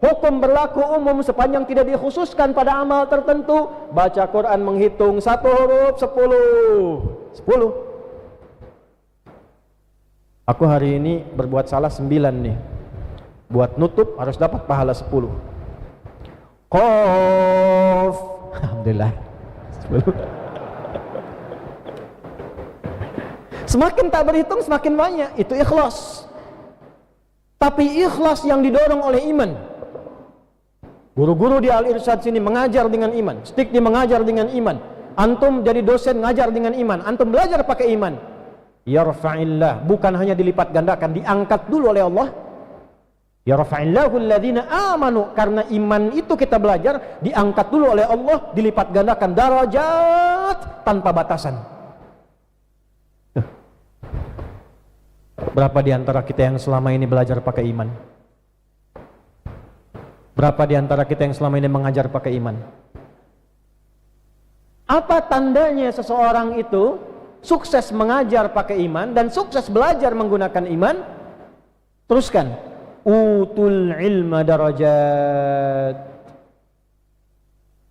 Hukum berlaku umum sepanjang tidak dikhususkan pada amal tertentu. Baca Quran menghitung satu huruf 10. Aku hari ini berbuat salah 9 nih. Buat nutup harus dapat pahala 10. Qaf. Alhamdulillah. 10. Semakin tak berhitung semakin banyak. Itu ikhlas. Tapi ikhlas yang didorong oleh iman. Guru-guru di Al-Irsyad sini mengajar dengan iman. Stikdi mengajar dengan iman. Antum jadi dosen ngajar dengan iman. Antum belajar pakai iman. Yarfa'illah, bukan hanya dilipat gandakan, diangkat dulu oleh Allah. Yarfa'illahu alladhina amanu, karena iman itu kita belajar, diangkat dulu oleh Allah, dilipat gandakan darajat tanpa batasan. Berapa di antara kita yang selama ini belajar pakai iman? Berapa di antara kita yang selama ini mengajar pakai iman? Apa tandanya seseorang itu sukses mengajar pakai iman dan sukses belajar menggunakan iman? Teruskan. Utul ilma darajat.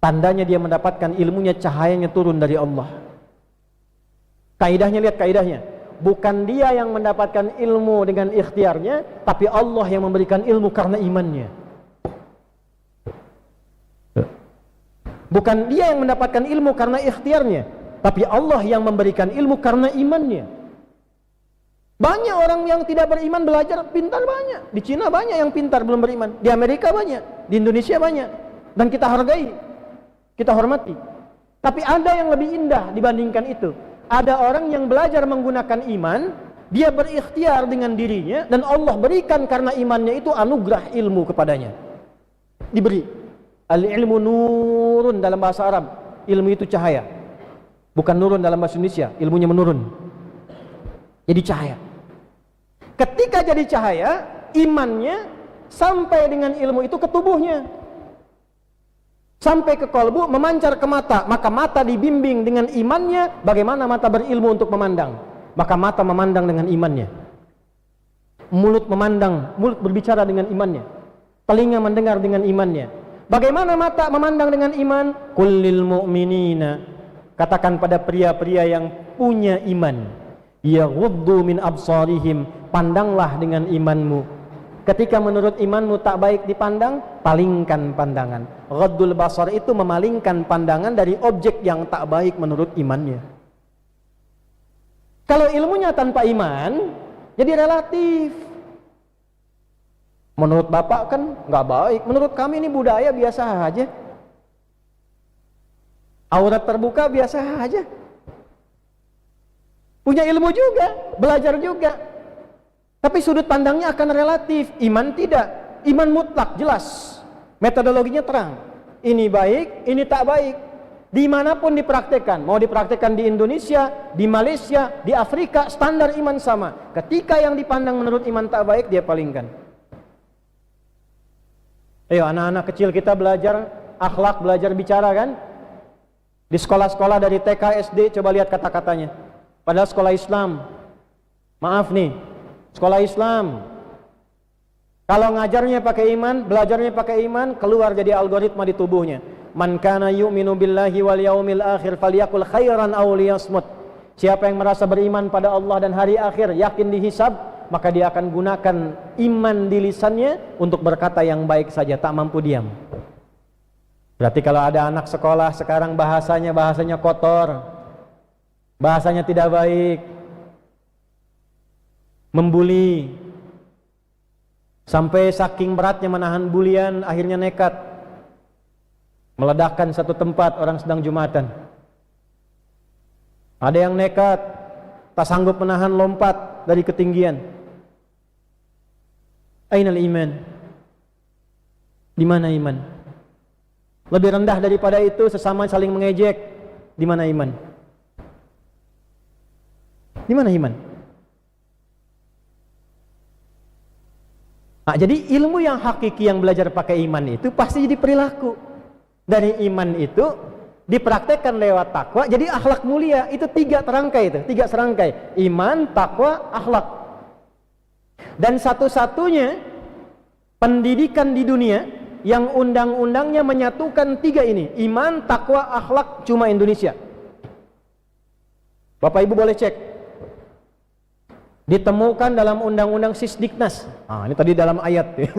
Tandanya dia mendapatkan ilmunya, cahayanya turun dari Allah. Kaidahnya, lihat kaidahnya. Bukan dia yang mendapatkan ilmu dengan ikhtiarnya, tapi Allah yang memberikan ilmu karena imannya. Bukan dia yang mendapatkan ilmu karena ikhtiarnya, tapi Allah yang memberikan ilmu karena imannya. Banyak orang yang tidak beriman belajar pintar banyak. Di Cina banyak yang pintar belum beriman. Di Amerika banyak, di Indonesia banyak. Dan kita hargai, kita hormati. Tapi ada yang lebih indah dibandingkan itu. Ada orang yang belajar menggunakan iman, dia berikhtiar dengan dirinya, dan Allah berikan karena imannya itu anugerah ilmu kepadanya. Diberi. Al-ilmu nurun dalam bahasa Arab. Ilmu itu cahaya. Bukan nurun dalam bahasa Indonesia, ilmunya menurun. Jadi cahaya. Ketika jadi cahaya, imannya sampai dengan ilmu itu ke tubuhnya. Sampai ke kalbu, memancar ke mata. Maka mata dibimbing dengan imannya. Bagaimana mata berilmu untuk memandang? Maka mata memandang dengan imannya. Mulut memandang, mulut berbicara dengan imannya. Telinga mendengar dengan imannya. Bagaimana mata memandang dengan iman? Kullil mu'minina, katakan pada pria-pria yang punya iman, yaghuddu min absarihim, pandanglah dengan imanmu. Ketika menurut imanmu tak baik dipandang, palingkan pandangan. Ghaddul basar itu memalingkan pandangan dari objek yang tak baik menurut imannya. Kalau ilmunya tanpa iman, jadi relatif. Menurut bapak kan nggak baik, menurut kami ini budaya biasa aja. Aurat terbuka biasa aja. Punya ilmu juga, belajar juga. Tapi sudut pandangnya akan relatif. Iman tidak, iman mutlak, jelas. Metodologinya terang. Ini baik, ini tak baik. Dimanapun dipraktekkan, mau dipraktekkan di Indonesia, di Malaysia, di Afrika, standar iman sama. Ketika yang dipandang menurut iman tak baik, dia palingkan. Ayo anak-anak kecil kita belajar akhlak, belajar bicara kan? Di sekolah-sekolah dari TK, SD, coba lihat kata-katanya. Padahal sekolah Islam. Maaf nih, sekolah Islam. Kalau ngajarnya pakai iman, belajarnya pakai iman, keluar jadi algoritma di tubuhnya. Man kana yu'minu billahi wal yaumil akhir falyakul khairan aw liyasmut. Siapa yang merasa beriman pada Allah dan hari akhir, yakin dihisab, maka dia akan gunakan iman di lisannya untuk berkata yang baik saja, tak mampu diam. Berarti kalau ada anak sekolah sekarang bahasanya kotor, bahasanya tidak baik, membuli, sampai saking beratnya menahan bulian, akhirnya nekat meledakkan satu tempat orang sedang Jumatan. Ada yang nekat, tak sanggup menahan lompat dari ketinggian. Ainal iman? Di mana iman? Lebih rendah daripada itu, sesama saling mengejek. Di mana iman? Di mana iman? Nah, jadi ilmu yang hakiki yang belajar pakai iman itu pasti jadi perilaku. Dari iman itu dipraktekkan lewat takwa, jadi akhlak mulia. Itu tiga serangkai. Iman, takwa, akhlak. Dan satu-satunya pendidikan di dunia yang undang-undangnya menyatukan tiga ini, iman, takwa, akhlak, cuma Indonesia. Bapak Ibu boleh cek. Ditemukan dalam undang-undang Sisdiknas. Ini tadi dalam ayat ya.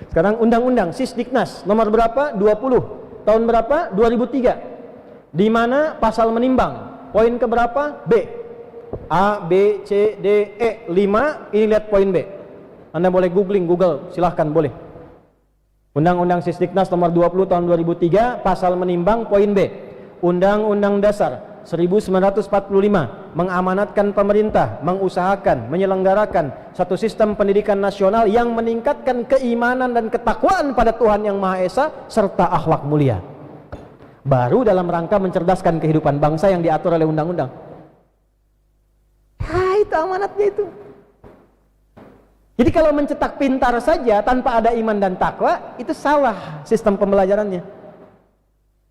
Sekarang undang-undang Sisdiknas nomor berapa? 20. Tahun berapa? 2003. Di mana pasal menimbang. Poin ke berapa? B. A, B, C, D, E 5. Ini lihat poin B. Anda boleh Google, silahkan boleh. Undang-undang Sisdiknas nomor 20 tahun 2003, pasal menimbang poin B. Undang-Undang Dasar 1945 mengamanatkan pemerintah mengusahakan menyelenggarakan satu sistem pendidikan nasional yang meningkatkan keimanan dan ketakwaan pada Tuhan Yang Maha Esa serta akhlak mulia. Baru dalam rangka mencerdaskan kehidupan bangsa yang diatur oleh undang-undang. Itu amanatnya itu. Jadi kalau mencetak pintar saja tanpa ada iman dan takwa, itu salah sistem pembelajarannya.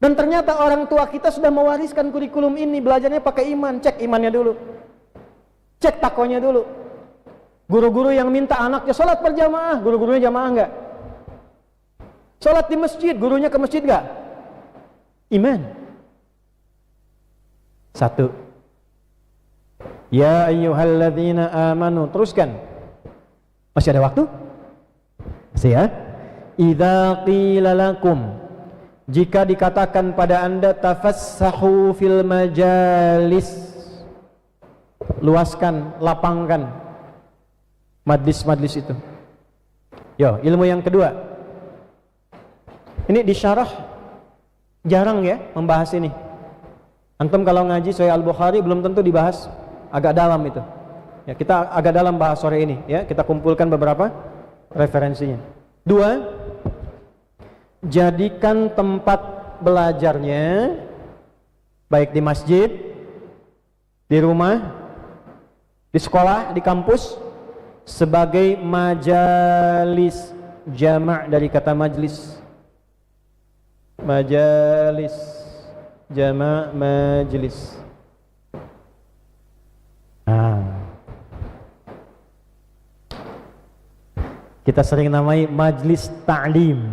Dan ternyata orang tua kita sudah mewariskan kurikulum ini, belajarnya pakai iman. Cek imannya dulu, cek takwanya dulu. Guru-guru yang minta anaknya sholat berjamaah, guru-gurunya jamaah enggak? Sholat di masjid, gurunya ke masjid enggak? Iman. Satu. Ya ayyuhalladzina amanu. Teruskan. Masih ada waktu? Masih ya? Idza qila lakum, jika dikatakan pada anda tafassahu fil majalis, luaskan, lapangkan majlis-majlis itu. Yo, ilmu yang kedua. Ini disyarah jarang ya membahas ini. Antum kalau ngaji Sahih Al-Bukhari belum tentu dibahas, agak dalam itu. Ya, kita agak dalam bahas sore ini ya, kita kumpulkan beberapa referensinya. Dua, jadikan tempat belajarnya baik di masjid, di rumah, di sekolah, di kampus sebagai majalis, jamak dari kata majlis. Majalis, jamak majlis. Kita sering namai majlis ta'lim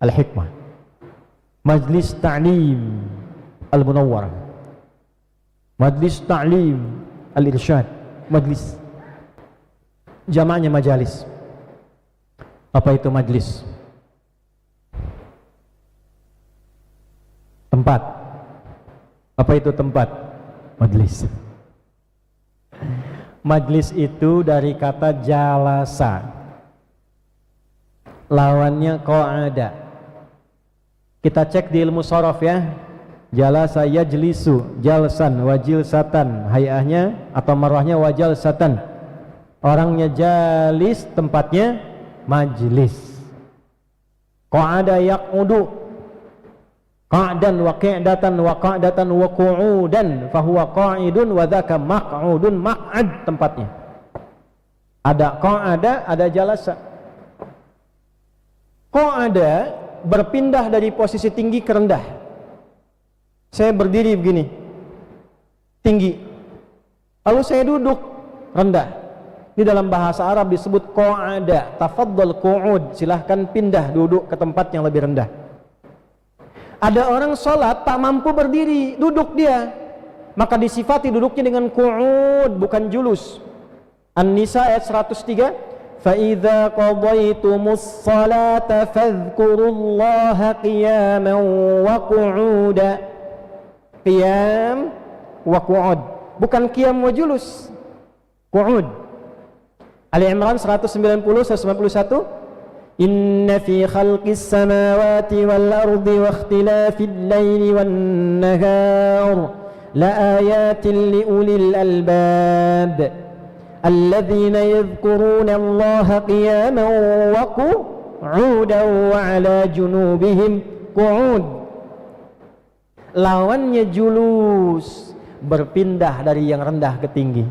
al-hikmah, majlis ta'lim al-munawwarah, majlis ta'lim al-irsyad, majlis. Jamaknya majalis. Apa itu majlis? Tempat. Apa itu tempat? Majlis. Majlis itu dari kata jalasa, lawannya qa'ada. Kita cek di ilmu shorof ya. Jalasa yajlisu, jalsan, wajilsatan, hayahnya atau marwahnya wajalsatan. Orangnya jalis, tempatnya majlis. Qa'ada yaq'udu, qa'dan wa qi'datan wa qa'datan wa qu'udan, fahuwa qa'idun wa dhaka maq'udun, maq'ad tempatnya. Ada qa'ada, ada jalasa. Qa'ada berpindah dari posisi tinggi ke rendah. Saya berdiri begini, tinggi, lalu saya duduk, rendah. Di dalam bahasa Arab disebut qa'ada. Tafaddal qu'ud, silahkan pindah duduk ke tempat yang lebih rendah. Ada orang sholat tak mampu berdiri, duduk dia, maka disifati duduknya dengan qu'ud, bukan julus. An-Nisa ayat 103, فَإِذَا قَضَيْتُمُ الصَّلَاةَ فَاذْكُرُوا اللَّهَ قِيَامًا وَقُعُودًا. Qiyam wa qu'ud, bukan qiyam wa julus, qu'ud. Ali Imran 190 191, Inna fi khalqis samawati wal ardi wa ikhtilafil laili wan nahar la ayatin li ulil albab الذين يذكرون الله قياما 'udan wa 'ala junubihim qu'ud. Lawannya julus, berpindah dari yang rendah ke tinggi.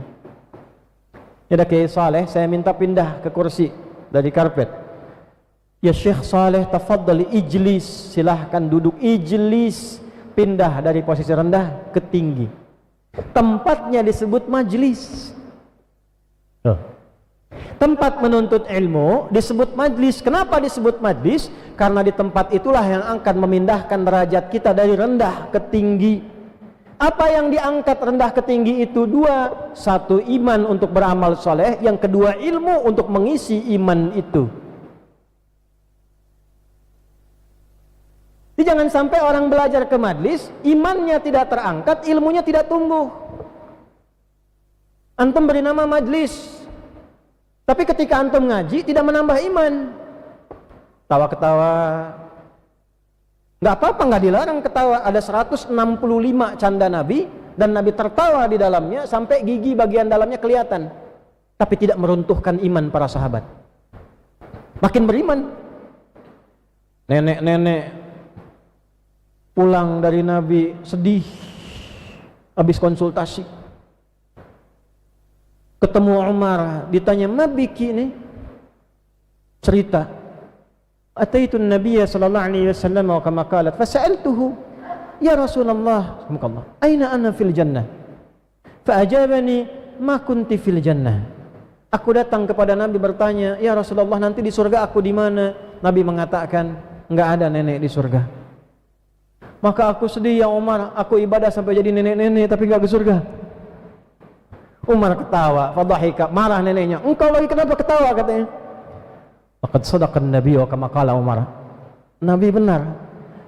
Ya Kiai Saleh, saya minta pindah ke kursi dari karpet. Ya Syekh Saleh, tafadhali ijlis, silahkan duduk. Ijlis, pindah dari posisi rendah ke tinggi. Tempatnya disebut majlis. Tempat menuntut ilmu disebut majlis. Kenapa disebut majlis? Karena di tempat itulah yang akan memindahkan derajat kita dari rendah ke tinggi. Apa yang diangkat rendah ke tinggi itu dua. Satu, iman untuk beramal soleh. Yang kedua, ilmu untuk mengisi iman itu. Jadi jangan sampai orang belajar ke majlis, imannya tidak terangkat, ilmunya tidak tumbuh. Antum beri nama majlis, tapi ketika antum ngaji tidak menambah iman. Tawa-ketawa, nggak apa-apa, nggak dilarang ketawa. Ada 165 canda Nabi, dan Nabi tertawa di dalamnya sampai gigi bagian dalamnya kelihatan, tapi tidak meruntuhkan iman para sahabat. Makin beriman. Nenek-nenek pulang dari Nabi sedih habis konsultasi, ketemu Umar, ditanya mabiki ini, cerita ataitu Nabiya sallallahu alaihi wasallam wa kama qalat fasa'altuhu ya Rasulullah aina ana fil jannah fa ajabani ma kunti fil jannah. Aku datang kepada Nabi bertanya, ya Rasulullah, nanti di surga aku di mana? Nabi mengatakan, enggak ada nenek di surga. Maka aku sedih ya Umar, aku ibadah sampai jadi nenek-nenek tapi enggak ke surga. Umar ketawa, fadhahika, marah neneknya. Engkau lagi kenapa ketawa, katanya. Laqad sadaqan Nabi wa kama qala Umar. Nabi benar,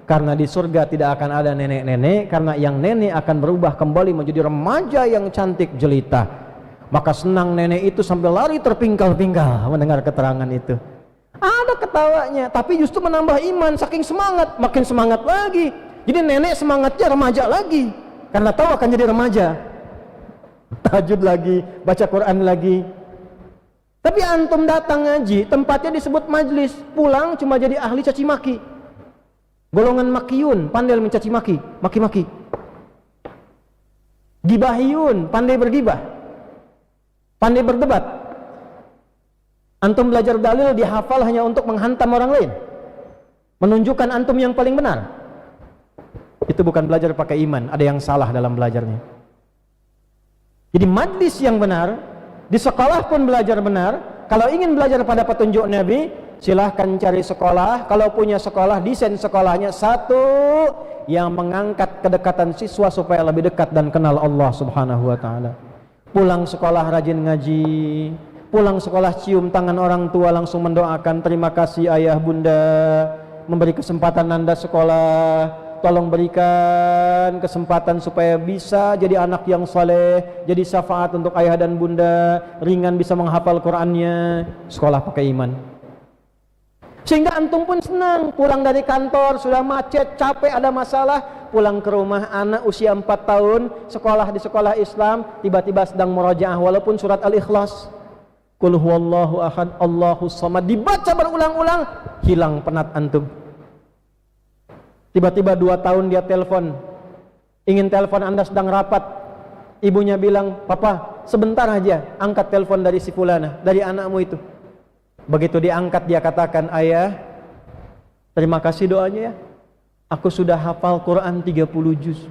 karena di surga tidak akan ada nenek-nenek, karena yang nenek akan berubah kembali menjadi remaja yang cantik jelita. Maka senang nenek itu sampai lari terpingkal-pingkal mendengar keterangan itu. Ada ketawanya, tapi justru menambah iman, saking semangat, makin semangat lagi. Jadi nenek semangatnya remaja lagi, karena tahu akan jadi remaja. Tahajud lagi, baca Quran lagi. Tapi antum datang ngaji, tempatnya disebut majlis, pulang cuma jadi ahli caci maki. Golongan makiyun, pandai mencaci maki, maki-maki. Gibahiyun, pandai bergibah, pandai berdebat. Antum belajar dalil dihafal hanya untuk menghantam orang lain, menunjukkan antum yang paling benar. Itu bukan belajar pakai iman, ada yang salah dalam belajarnya. Jadi majlis yang benar, di sekolah pun belajar benar. Kalau ingin belajar pada petunjuk Nabi, silahkan cari sekolah. Kalau punya sekolah, desain sekolahnya satu yang mengangkat kedekatan siswa supaya lebih dekat dan kenal Allah Subhanahu wa ta'ala. Pulang sekolah rajin ngaji, pulang sekolah cium tangan orang tua, langsung mendoakan, terima kasih ayah bunda memberi kesempatan anda sekolah. Tolong berikan kesempatan supaya bisa jadi anak yang saleh, jadi syafaat untuk ayah dan bunda, ringan bisa menghafal Qur'annya. Sekolah pakai iman. Sehingga antum pun senang, pulang dari kantor sudah macet, capek, ada masalah, pulang ke rumah, anak usia 4 tahun, sekolah di sekolah Islam, tiba-tiba sedang murojaah walaupun surat Al-Ikhlas. Qul huwallahu ahad, Allahus samad, dibaca berulang-ulang, hilang penat antum. Tiba-tiba 2 tahun dia telepon, ingin telepon anda sedang rapat, ibunya bilang, papa sebentar aja, angkat telepon dari si fulana, dari anakmu itu. Begitu diangkat dia katakan, ayah terima kasih doanya ya, aku sudah hafal Quran 30 juz.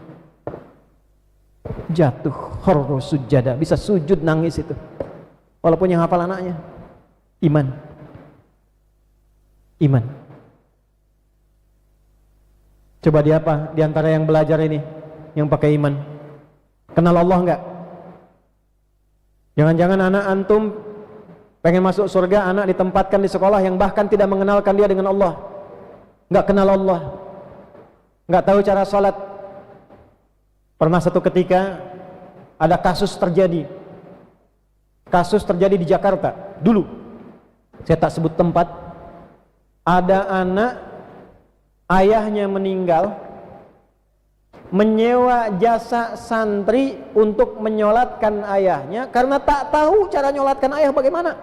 Jatuh khurru sujada, bisa sujud nangis itu, walaupun yang hafal anaknya. Iman. Coba di apa? Di antara yang belajar ini, yang pakai iman, kenal Allah enggak? Jangan-jangan anak antum pengen masuk surga, anak ditempatkan di sekolah yang bahkan tidak mengenalkan dia dengan Allah, enggak kenal Allah, enggak tahu cara salat. Pernah satu ketika ada kasus terjadi di Jakarta dulu, saya tak sebut tempat. Ada anak, ayahnya meninggal, menyewa jasa santri untuk menyolatkan ayahnya karena tak tahu cara nyolatkan ayah bagaimana.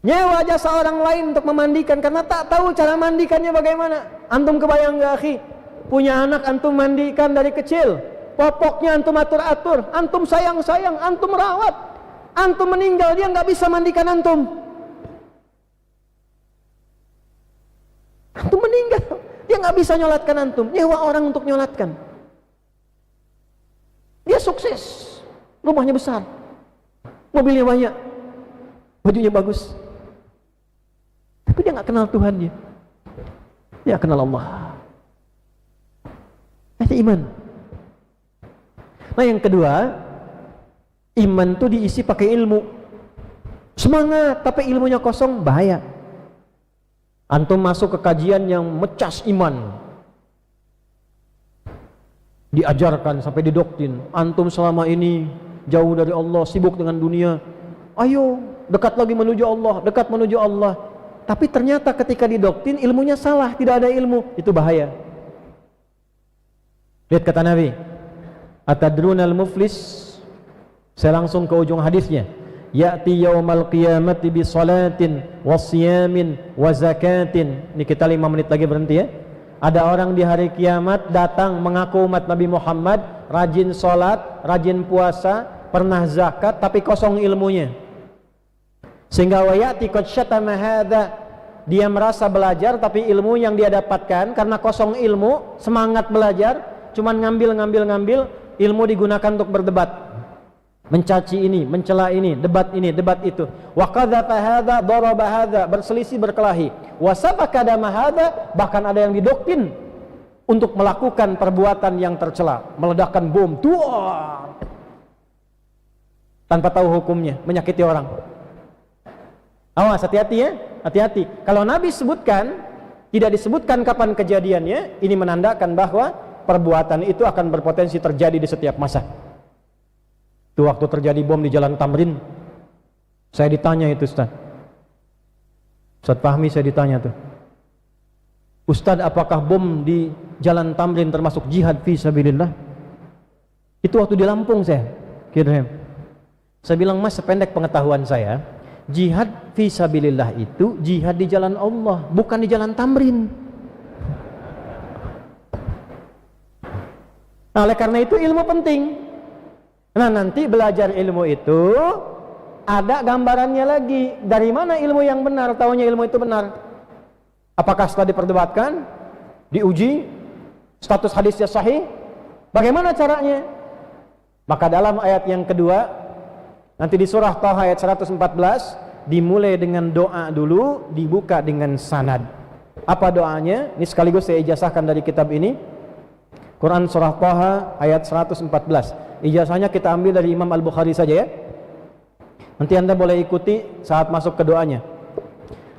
Nyewa jasa orang lain untuk memandikan karena tak tahu cara mandikannya bagaimana. Antum kebayang gak akhi? Punya anak antum mandikan dari kecil, popoknya antum atur-atur, antum sayang-sayang, antum rawat. Antum meninggal dia nggak bisa mandikan antum. Antum meninggal dia nggak bisa nyolatkan antum. Nyewa orang untuk nyolatkan. Dia sukses, rumahnya besar, mobilnya banyak, bajunya bagus. Tapi dia nggak kenal Tuhan dia. Dia kenal Allah. Itu iman. Nah yang kedua, iman itu diisi pakai ilmu. Semangat, tapi ilmunya kosong, bahaya. Antum masuk ke kajian yang mecas iman, diajarkan sampai didoktrin. Antum selama ini jauh dari Allah, sibuk dengan dunia. Ayo, dekat lagi menuju Allah, dekat menuju Allah. Tapi ternyata ketika didoktrin ilmunya salah, tidak ada ilmu, itu bahaya. Lihat kata Nabi, atadrunal muflis. Saya langsung ke ujung hadisnya. Ya'ti yaumal qiyamati bi salatin wa siyamin wa zakatin. Ini kita 5 menit lagi berhenti ya. Ada orang di hari kiamat datang mengaku umat Nabi Muhammad, rajin salat, rajin puasa, pernah zakat, tapi kosong ilmunya. Sehingga wayati qad syatama hadza, dia merasa belajar tapi ilmu yang dia dapatkan karena kosong ilmu, semangat belajar, cuman ngambil, ilmu digunakan untuk berdebat. Mencaci ini, mencela ini, debat itu. Wa qadzafa hadza, daraba hadza, berselisih, berkelahi. Wa sabaka dama hadza, bahkan ada yang didoktrin untuk melakukan perbuatan yang tercela, meledakkan bom, tuah, tanpa tahu hukumnya, menyakiti orang. Awas, hati-hati ya, hati-hati. Kalau Nabi sebutkan, tidak disebutkan kapan kejadiannya, ini menandakan bahwa perbuatan itu akan berpotensi terjadi di setiap masa. Itu waktu terjadi bom di Jalan Tamrin, saya ditanya itu Ustaz Fahmi, saya ditanya tuh, Ustaz, apakah bom di Jalan Tamrin termasuk jihad fi sabilillah? Itu waktu di Lampung saya kirim. Saya bilang, Mas, sependek pengetahuan saya, jihad fi sabilillah itu jihad di jalan Allah, bukan di Jalan Tamrin. Nah, oleh karena itu ilmu penting. Nah, nanti belajar ilmu itu ada gambarannya lagi. Dari mana ilmu yang benar? Taunya ilmu itu benar. Apakah setelah diperdebatkan, diuji, status hadisnya sahih? Bagaimana caranya? Maka dalam ayat yang kedua, nanti di surah Taha ayat 114, dimulai dengan doa dulu, dibuka dengan sanad. Apa doanya? Ini sekaligus saya ijazahkan dari kitab ini. Quran surah Taha ayat 114. Ijazahnya kita ambil dari Imam Al-Bukhari saja ya. Nanti Anda boleh ikuti saat masuk ke doanya.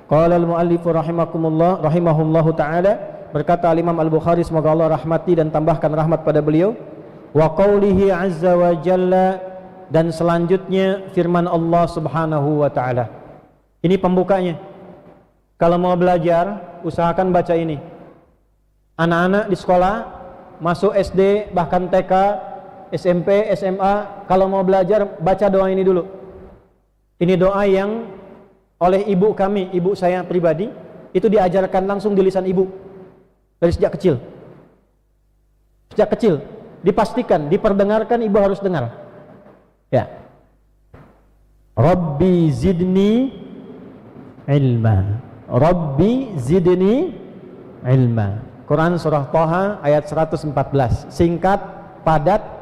Qala al-muallifu rahimahullahu ta'ala, berkata Imam Al-Bukhari, semoga Allah rahmati dan tambahkan rahmat pada beliau, wa qawlihi azza wa jalla, dan selanjutnya firman Allah subhanahu wa ta'ala. Ini pembukanya. Kalau mau belajar, usahakan baca ini. Anak-anak di sekolah, masuk SD, bahkan TK, SMP, SMA, kalau mau belajar, baca doa ini dulu. Ini doa yang oleh ibu kami, ibu saya pribadi, itu diajarkan langsung di lisan ibu dari sejak kecil. Sejak kecil dipastikan, diperdengarkan, ibu harus dengar ya. Rabbi zidni ilma, Rabbi zidni ilma. Quran surah Taha ayat 114. Singkat, padat,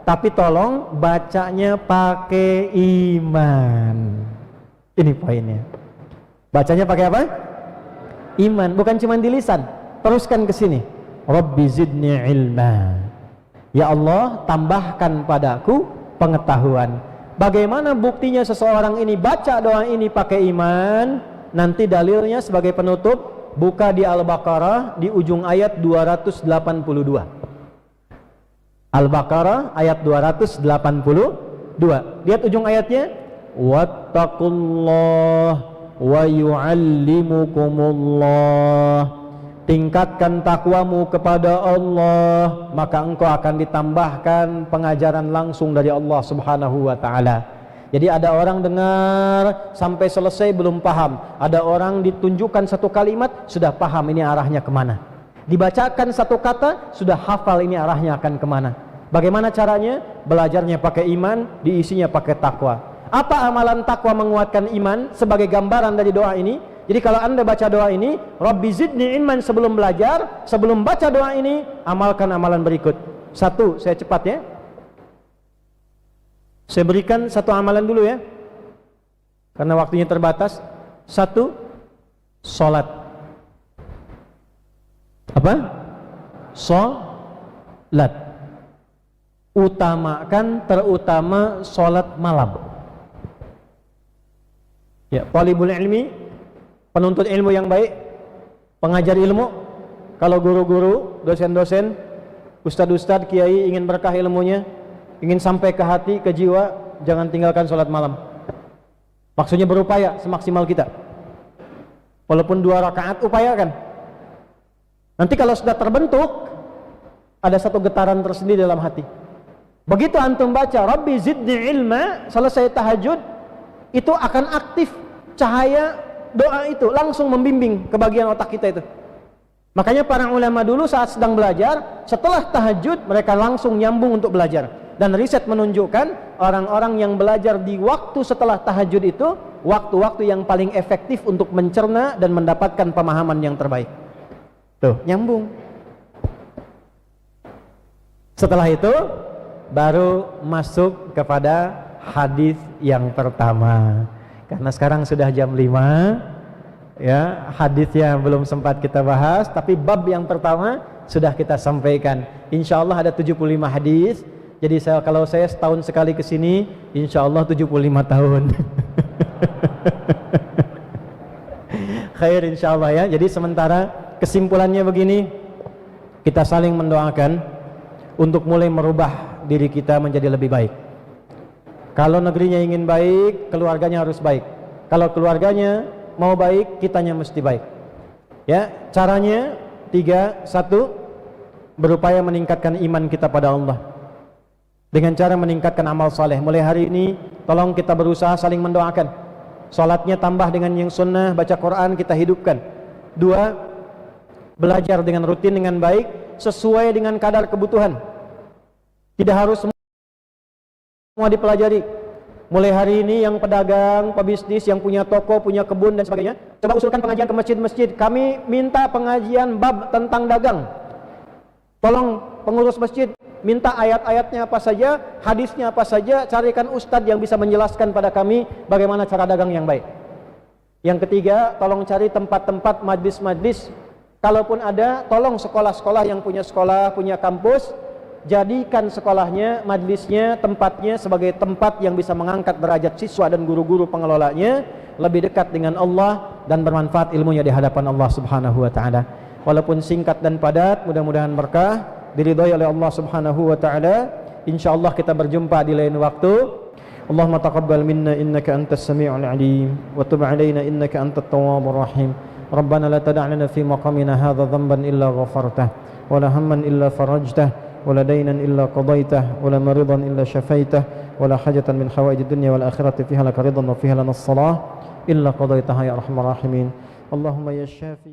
tapi tolong bacanya pakai iman. Ini poinnya. Bacanya pakai apa? Iman, bukan cuma di lisan. Teruskan ke sini. Rabbi zidni ilma. Ya Allah, tambahkan padaku pengetahuan. Bagaimana buktinya seseorang ini baca doa ini pakai iman? Nanti dalilnya sebagai penutup, buka di Al-Baqarah di ujung ayat 282. Al-Baqarah ayat 282. Lihat ujung ayatnya, wattaqullah wa yu'allimukumullah. Tingkatkan takwamu kepada Allah, maka engkau akan ditambahkan pengajaran langsung dari Allah subhanahu wa ta'ala. Jadi ada orang dengar sampai selesai belum paham, ada orang ditunjukkan satu kalimat sudah paham ini arahnya kemana, dibacakan satu kata sudah hafal ini arahnya akan kemana. Bagaimana caranya? Belajarnya pakai iman, diisinya pakai takwa. Apa amalan takwa menguatkan iman sebagai gambaran dari doa ini? Jadi kalau anda baca doa ini, Rabbi zidni ilman, sebelum belajar, sebelum baca doa ini, amalkan amalan berikut. Satu, saya cepat ya, saya berikan satu amalan dulu ya, karena waktunya terbatas. Satu, sholat. Apa? Sholat. Utamakan, terutama sholat malam. Ya, talibul ilmi, penuntut ilmu yang baik, pengajar ilmu. Kalau guru-guru, dosen-dosen, ustad-ustad, kiai ingin berkah ilmunya, ingin sampai ke hati, ke jiwa, jangan tinggalkan sholat malam. Maksudnya berupaya semaksimal kita. Walaupun 2 rakaat, upayakan. Nanti kalau sudah terbentuk, ada satu getaran tersendiri dalam hati. Begitu antum baca Rabbi zidni ilma, selesai tahajud, itu akan aktif cahaya doa itu, langsung membimbing ke bagian otak kita itu. Makanya para ulama dulu saat sedang belajar, setelah tahajud mereka langsung nyambung untuk belajar. Dan riset menunjukkan orang-orang yang belajar di waktu setelah tahajud itu waktu-waktu yang paling efektif untuk mencerna dan mendapatkan pemahaman yang terbaik. Tuh, nyambung. Setelah itu baru masuk kepada hadis yang pertama. Karena sekarang sudah jam 5 ya, hadisnya belum sempat kita bahas, tapi bab yang pertama sudah kita sampaikan. Insya Allah ada 75 hadis. Jadi kalau saya setahun sekali ke sini, insya Allah 75 tahun. Khair insya Allah ya. Jadi sementara kesimpulannya begini, kita saling mendoakan untuk mulai merubah diri kita menjadi lebih baik. Kalau negerinya ingin baik, keluarganya harus baik. Kalau keluarganya mau baik, kitanya mesti baik. Ya, caranya 3. 1, berupaya meningkatkan iman kita pada Allah dengan cara meningkatkan amal saleh. Mulai hari ini tolong kita berusaha saling mendoakan. Salatnya tambah dengan yang sunnah, baca Quran kita hidupkan. 2, belajar dengan rutin dengan baik sesuai dengan kadar kebutuhan. Tidak harus semua dipelajari. Mulai hari ini yang pedagang, pebisnis, yang punya toko, punya kebun dan sebagainya, coba usulkan pengajian ke masjid-masjid. Kami minta pengajian bab tentang dagang. Tolong pengurus masjid minta ayat-ayatnya apa saja, hadisnya apa saja, carikan ustadz yang bisa menjelaskan pada kami bagaimana cara dagang yang baik. Yang ketiga, tolong cari tempat-tempat majlis-majlis. Kalaupun ada, tolong sekolah-sekolah yang punya sekolah, punya kampus, jadikan sekolahnya, majlisnya, tempatnya sebagai tempat yang bisa mengangkat derajat siswa dan guru-guru pengelolanya lebih dekat dengan Allah dan bermanfaat ilmunya di hadapan Allah Subhanahu wa taala. Walaupun singkat dan padat, mudah-mudahan berkah, diridhai oleh Allah Subhanahu wa taala. Insyaallah kita berjumpa di lain waktu. Allahumma taqabbal minna innaka antas sami'ul 'alim wa tub 'alaina innaka antat tawwabur rahim. Rabbana la tada' lana fi maqamina hadha dhanban illa ghafartah wa la hamman illa farajtah ولا دينا إلا قضيته ولا مريضا إلا شفيته ولا حاجة من حوائج الدنيا والآخرة فيها لك رضا وفيها لنا الصلاة إلا قضيتها يا أرحم الراحمين اللهم يا الشافي